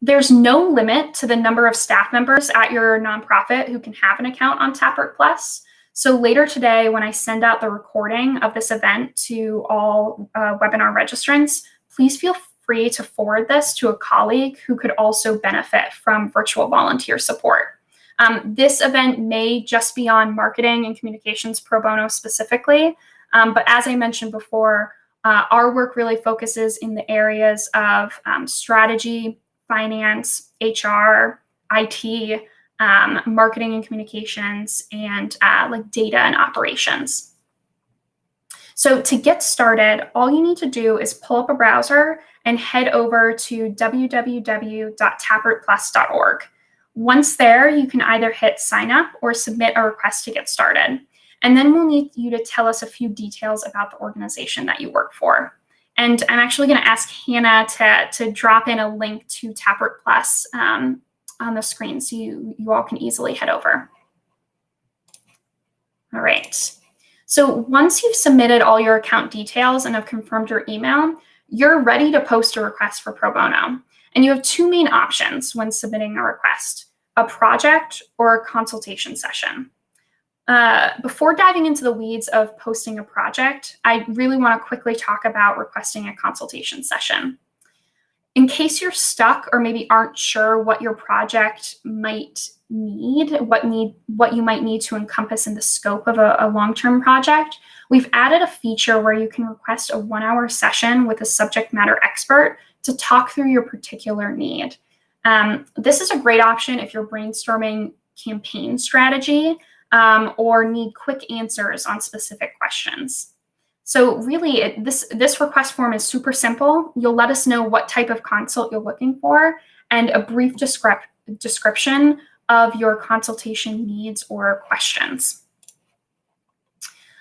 There's no limit to the number of staff members at your nonprofit who can have an account on Taproot Plus. So later today, when I send out the recording of this event to all webinar registrants, please feel free to forward this to a colleague who could also benefit from virtual volunteer support. This event may just be on marketing and communications pro bono specifically, but as I mentioned before, our work really focuses in the areas of strategy, finance, HR, IT, marketing and communications, and like data and operations. So to get started, all you need to do is pull up a browser and head over to www.taprootplus.org. Once there, you can either hit sign up or submit a request to get started. And then we'll need you to tell us a few details about the organization that you work for. And I'm actually going to ask Hannah to drop in a link to Taproot Plus on the screen so you all can easily head over. All right. So once you've submitted all your account details and have confirmed your email, you're ready to post a request for pro bono. And you have two main options when submitting a request: a project or a consultation session. Before diving into the weeds of posting a project, I really want to quickly talk about requesting a consultation session. In case you're stuck or maybe aren't sure what your project might need, what you might need to encompass in the scope of a long-term project, we've added a feature where you can request a 1-hour session with a subject matter expert to talk through your particular need. This is a great option if you're brainstorming campaign strategy or need quick answers on specific questions. So really, this request form is super simple. You'll let us know what type of consult you're looking for and a brief description of your consultation needs or questions.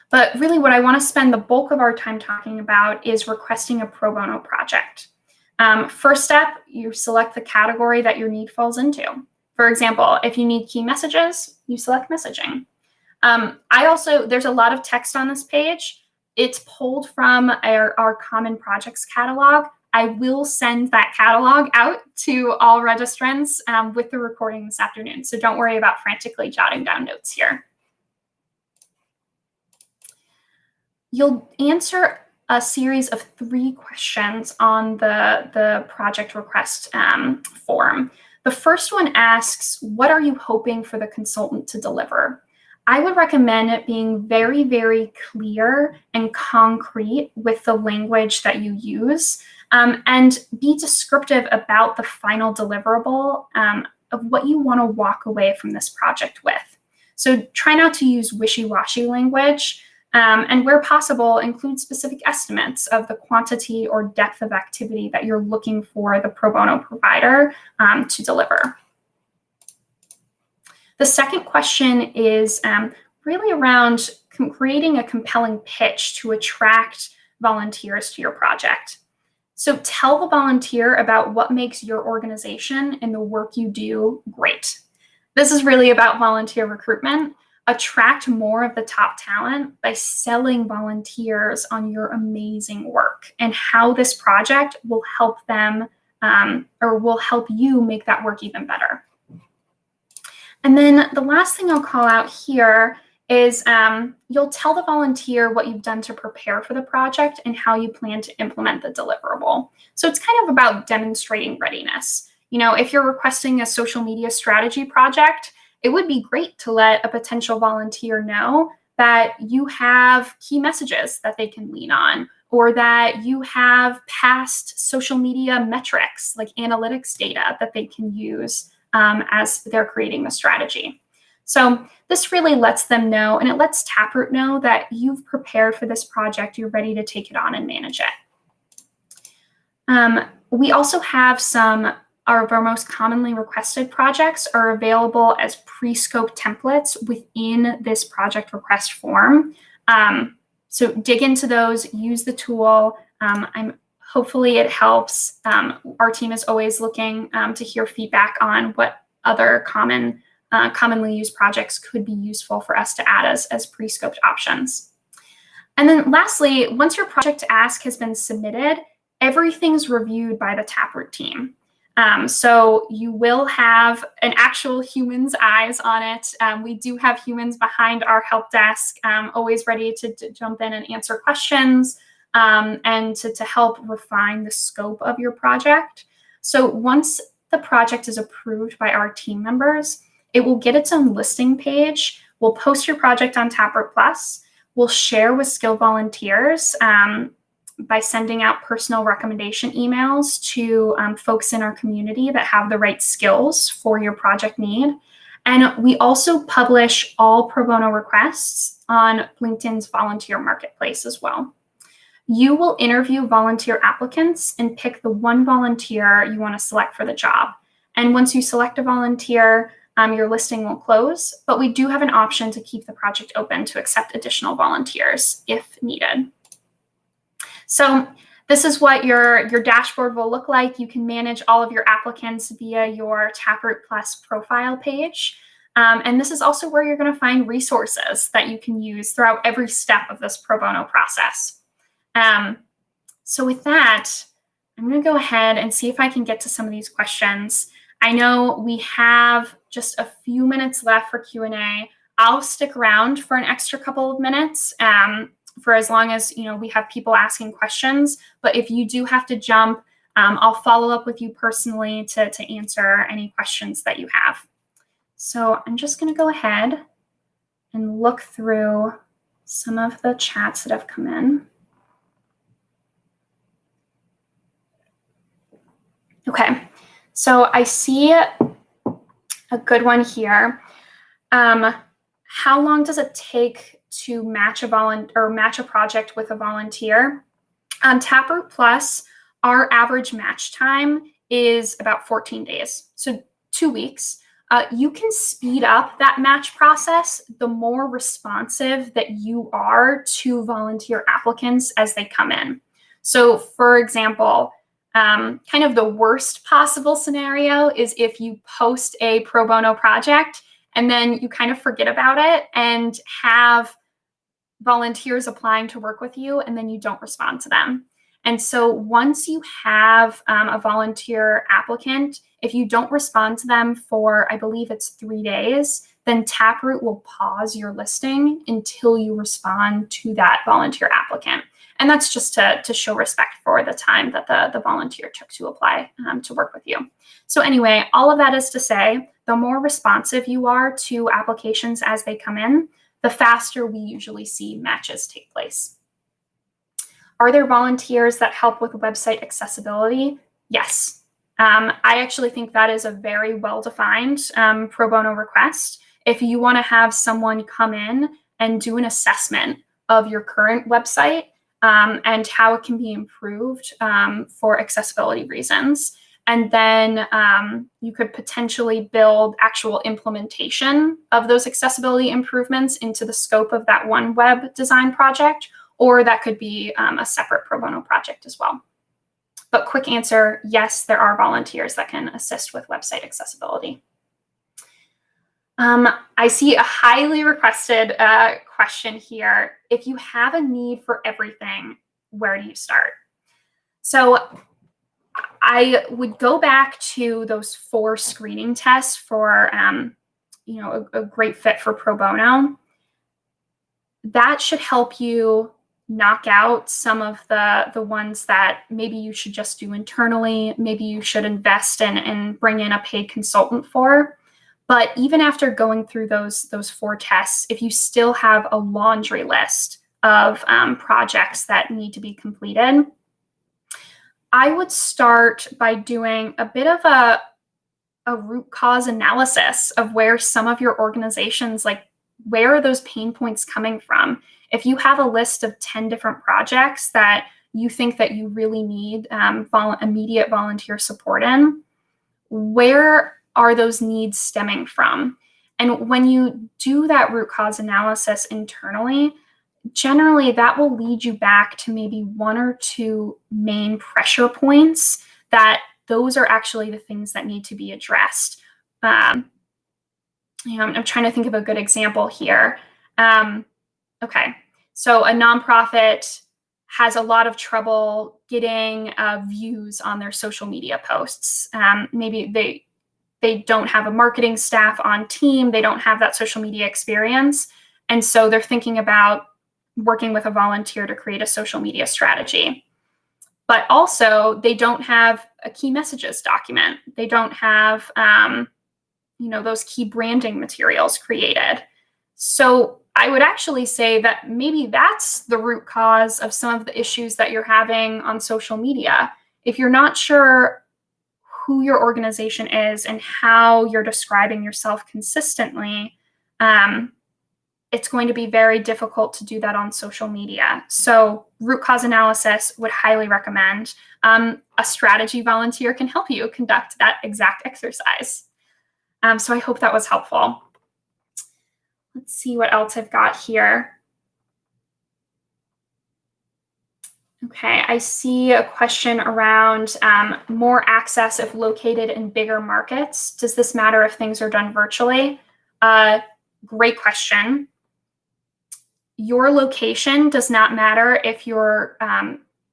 But really what I want to spend the bulk of our time talking about is requesting a pro bono project. First step, you select the category that your need falls into. For example, if you need key messages, you select messaging. There's a lot of text on this page. It's pulled from our common projects catalog. I will send that catalog out to all registrants with the recording this afternoon. So don't worry about frantically jotting down notes here. You'll answer a series of 3 questions on the project request form. The first one asks, what are you hoping for the consultant to deliver? I would recommend it being very, very clear and concrete with the language that you use, and be descriptive about the final deliverable of what you want to walk away from this project with. So try not to use wishy-washy language, and where possible, include specific estimates of the quantity or depth of activity that you're looking for the pro bono provider to deliver. The second question is really around creating a compelling pitch to attract volunteers to your project. So tell the volunteer about what makes your organization and the work you do great. This is really about volunteer recruitment. Attract more of the top talent by selling volunteers on your amazing work and how this project will help them or will help you make that work even better. And then the last thing I'll call out here is you'll tell the volunteer what you've done to prepare for the project and how you plan to implement the deliverable. So it's kind of about demonstrating readiness. You know, if you're requesting a social media strategy project, it would be great to let a potential volunteer know that you have key messages that they can lean on, or that you have past social media metrics like analytics data that they can use as they're creating the strategy. So this really lets them know, and it lets Taproot know that you've prepared for this project, you're ready to take it on and manage it. We also have some of our most commonly requested projects are available as pre-scoped templates within this project request form. So dig into those, use the tool. Hopefully it helps. Our team is always looking to hear feedback on what other commonly used projects could be useful for us to add as pre-scoped options. And then lastly, once your project ask has been submitted, everything's reviewed by the Taproot team. So you will have an actual human's eyes on it. We do have humans behind our help desk, always ready to jump in and answer questions and to help refine the scope of your project. So once the project is approved by our team members, it will get its own listing page. We'll post your project on Taproot Plus. We'll share with skilled volunteers by sending out personal recommendation emails to folks in our community that have the right skills for your project need. And we also publish all pro bono requests on LinkedIn's volunteer marketplace as well. You will interview volunteer applicants and pick the one volunteer you want to select for the job. And once you select a volunteer, your listing will close, but we do have an option to keep the project open to accept additional volunteers if needed. So this is what your dashboard will look like. You can manage all of your applicants via your Taproot Plus profile page. And this is also where you're going to find resources that you can use throughout every step of this pro bono process. So with that, I'm going to go ahead and see if I can get to some of these questions. I know we have just a few minutes left for Q&A. I'll stick around for an extra couple of minutes for as long as we have people asking questions. But if you do have to jump, I'll follow up with you personally to answer any questions that you have. So I'm just going to go ahead and look through some of the chats that have come in. Okay, so I see a good one here. How long does it take to match a project with a volunteer? On Taproot Plus, our average match time is about 14 days, so 2 weeks. You can speed up that match process the more responsive that you are to volunteer applicants as they come in. So for example, kind of the worst possible scenario is if you post a pro bono project and then you kind of forget about it and have volunteers applying to work with you and then you don't respond to them. And so once you have a volunteer applicant, if you don't respond to them for, I believe it's 3 days, then Taproot will pause your listing until you respond to that volunteer applicant. And that's just to show respect for the time that the volunteer took to apply to work with you. So anyway, all of that is to say, the more responsive you are to applications as they come in, the faster we usually see matches take place. Are there volunteers that help with website accessibility? Yes. I actually think that is a very well-defined pro bono request. If you want to have someone come in and do an assessment of your current website, and how it can be improved for accessibility reasons. And then you could potentially build actual implementation of those accessibility improvements into the scope of that one web design project, or that could be a separate pro bono project as well. But quick answer, yes, there are volunteers that can assist with website accessibility. I see a highly requested question here. If you have a need for everything, where do you start? So I would go back to those 4 screening tests for a great fit for pro bono. That should help you knock out some of the ones that maybe you should just do internally, maybe you should invest in and bring in a paid consultant for. But even after going through those 4 tests, if you still have a laundry list of projects that need to be completed, I would start by doing a bit of a root cause analysis of where some of your organizations, like where are those pain points coming from? If you have a list of 10 different projects that you think that you really need immediate volunteer support in, where are those needs stemming from? And when you do that root cause analysis internally, generally that will lead you back to maybe one or two main pressure points that those are actually the things that need to be addressed. I'm trying to think of a good example here. Okay, so a nonprofit has a lot of trouble getting views on their social media posts. Maybe they don't have a marketing staff on team. They don't have that social media experience. And so they're thinking about working with a volunteer to create a social media strategy. But also they don't have a key messages document. They don't have, those key branding materials created. So I would actually say that maybe that's the root cause of some of the issues that you're having on social media. If you're not sure who your organization is and how you're describing yourself consistently, it's going to be very difficult to do that on social media. So root cause analysis would highly recommend. A strategy volunteer can help you conduct that exact exercise. So I hope that was helpful. Let's see what else I've got here. Okay, I see a question around more access if located in bigger markets. Does this matter if things are done virtually? Great question. Your location does not matter if you're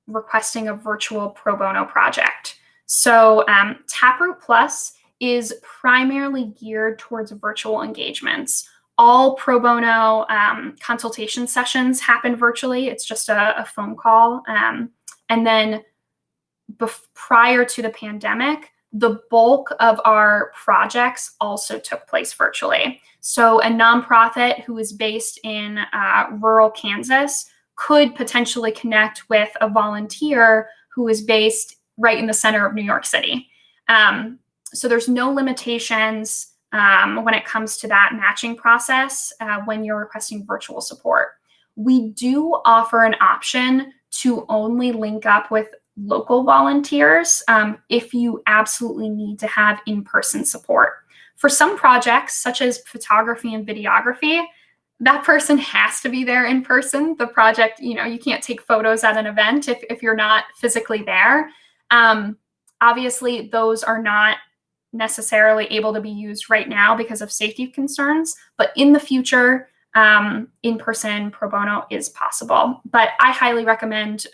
requesting a virtual pro bono project. So Taproot Plus is primarily geared towards virtual engagements. All pro bono consultation sessions happen virtually. It's just a phone call. And then prior to the pandemic, the bulk of our projects also took place virtually. So a nonprofit who is based in rural Kansas could potentially connect with a volunteer who is based right in the center of New York City. So there's no limitations when it comes to that matching process when you're requesting virtual support. We do offer an option to only link up with local volunteers if you absolutely need to have in-person support. For some projects, such as photography and videography, that person has to be there in person. The project, you can't take photos at an event if you're not physically there. Obviously, those are not necessarily able to be used right now because of safety concerns, but in the future, in-person pro bono is possible. But I highly recommend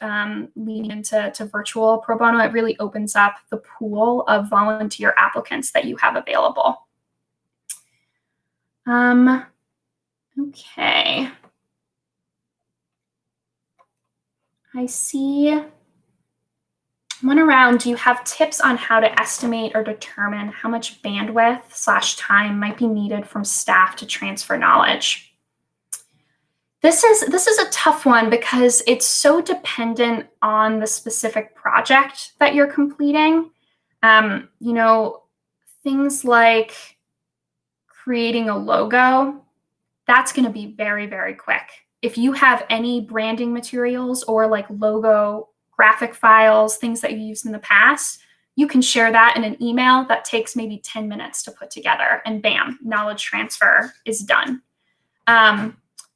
leaning into virtual pro bono. It really opens up the pool of volunteer applicants that you have available. Okay. I see one around, do you have tips on how to estimate or determine how much bandwidth/time might be needed from staff to transfer knowledge? This is a tough one because it's so dependent on the specific project that you're completing. Things like creating a logo, that's going to be very, very quick. If you have any branding materials or like logo graphic files, things that you used in the past, you can share that in an email that takes maybe 10 minutes to put together, and bam, knowledge transfer is done.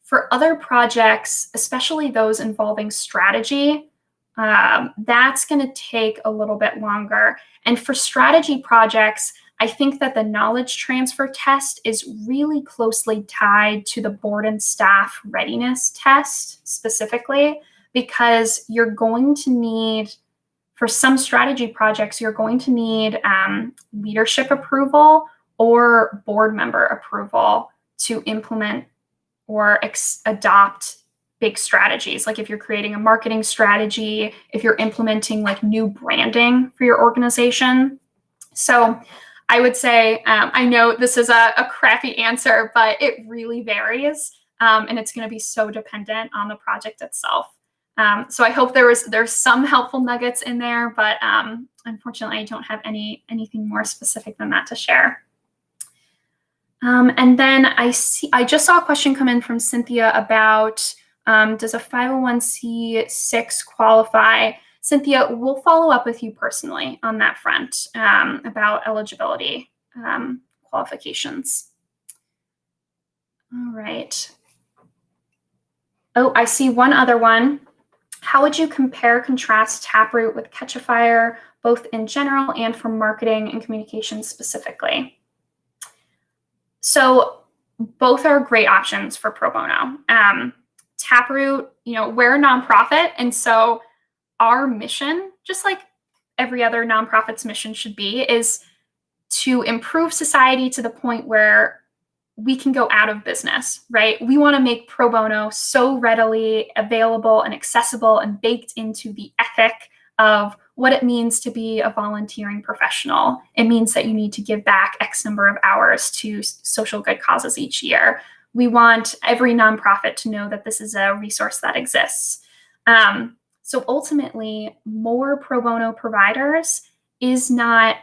For other projects, especially those involving strategy, that's going to take a little bit longer. And for strategy projects, I think that the knowledge transfer test is really closely tied to the board and staff readiness test specifically, because you're going to need, for some strategy projects, you're going to need leadership approval or board member approval to implement or adopt big strategies. Like if you're creating a marketing strategy, if you're implementing like new branding for your organization. So I would say, I know this is a crappy answer, but it really varies. And it's going to be so dependent on the project itself. So I hope there's some helpful nuggets in there, but unfortunately, I don't have anything more specific than that to share. And then I just saw a question come in from Cynthia about does a 501c6 qualify Cynthia, we'll follow up with you personally on that front about eligibility qualifications. All right. Oh, I see one other one. How would you compare, contrast Taproot with Catchafire, both in general and for marketing and communications specifically? So both are great options for pro bono. Taproot, we're a nonprofit, and so our mission, just like every other nonprofit's mission should be, is to improve society to the point where we can go out of business, right? We want to make pro bono so readily available and accessible and baked into the ethic of what it means to be a volunteering professional. It means that you need to give back X number of hours to social good causes each year. We want every nonprofit to know that this is a resource that exists. So ultimately, more pro bono providers is not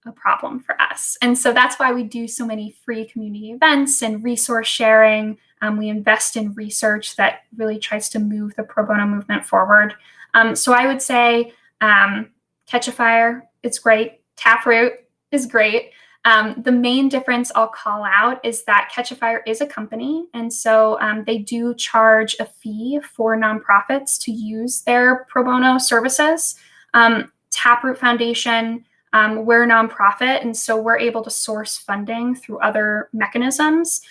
a problem for us. And so that's why we do so many free community events and resource sharing. We invest in research that really tries to move the pro bono movement forward. So I would say Catchafire, it's great. Taproot is great. The main difference I'll call out is that Catchafire is a company, and so they do charge a fee for nonprofits to use their pro bono services. Taproot Foundation, we're a nonprofit, and so we're able to source funding through other mechanisms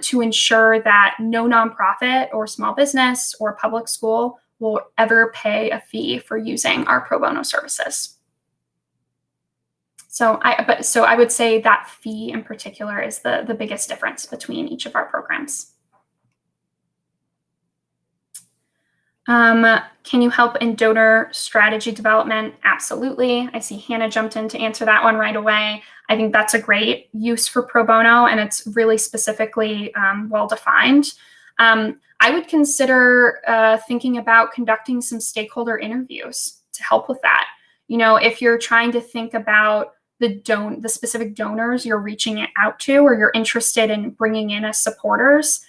to ensure that no nonprofit or small business or public school will ever pay a fee for using our pro bono services. So I would say that fee in particular is the biggest difference between each of our programs. Can you help in donor strategy development? Absolutely. I see Hannah jumped in to answer that one right away. I think that's a great use for pro bono, and it's really specifically well-defined. I would consider thinking about conducting some stakeholder interviews to help with that. If you're trying to think about the specific donors you're reaching out to, or you're interested in bringing in as supporters,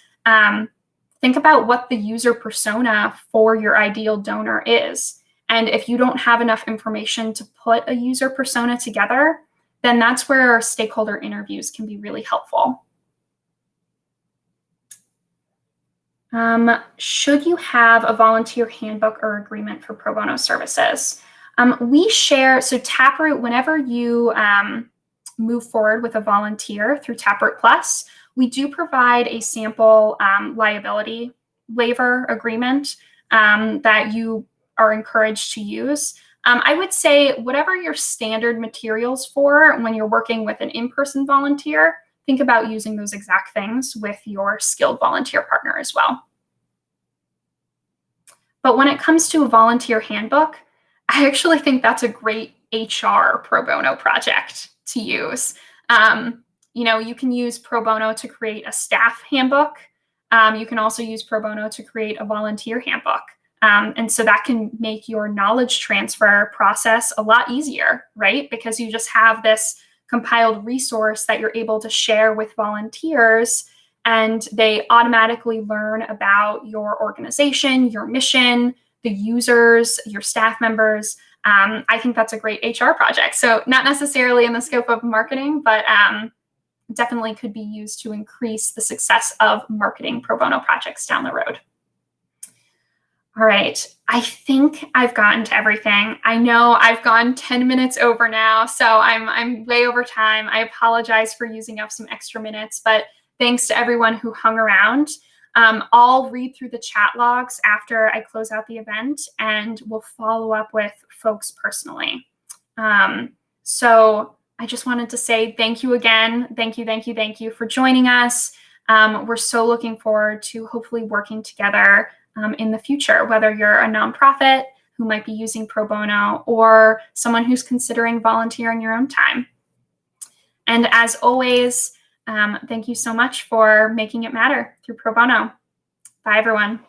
think about what the user persona for your ideal donor is. And if you don't have enough information to put a user persona together, then that's where stakeholder interviews can be really helpful. Should you have a volunteer handbook or agreement for pro bono services? We share, so Taproot, whenever you move forward with a volunteer through Taproot Plus, we do provide a sample liability waiver agreement that you are encouraged to use. I would say whatever your standard materials for when you're working with an in-person volunteer, think about using those exact things with your skilled volunteer partner as well. But when it comes to a volunteer handbook, I actually think that's a great HR pro bono project to use. You can use pro bono to create a staff handbook. You can also use pro bono to create a volunteer handbook. And so that can make your knowledge transfer process a lot easier, right? Because you just have this compiled resource that you're able to share with volunteers, and they automatically learn about your organization, your mission, the users, your staff members. I think that's a great HR project. So not necessarily in the scope of marketing, but definitely could be used to increase the success of marketing pro bono projects down the road. All right, I think I've gotten to everything. I know I've gone 10 minutes over now, so I'm way over time. I apologize for using up some extra minutes, but thanks to everyone who hung around. I'll read through the chat logs after I close out the event, and we'll follow up with folks personally. So I just wanted to say thank you again. Thank you for joining us. We're so looking forward to hopefully working together in the future, whether you're a nonprofit who might be using pro bono or someone who's considering volunteering your own time. And as always, thank you so much for making it matter through pro bono. Bye, everyone.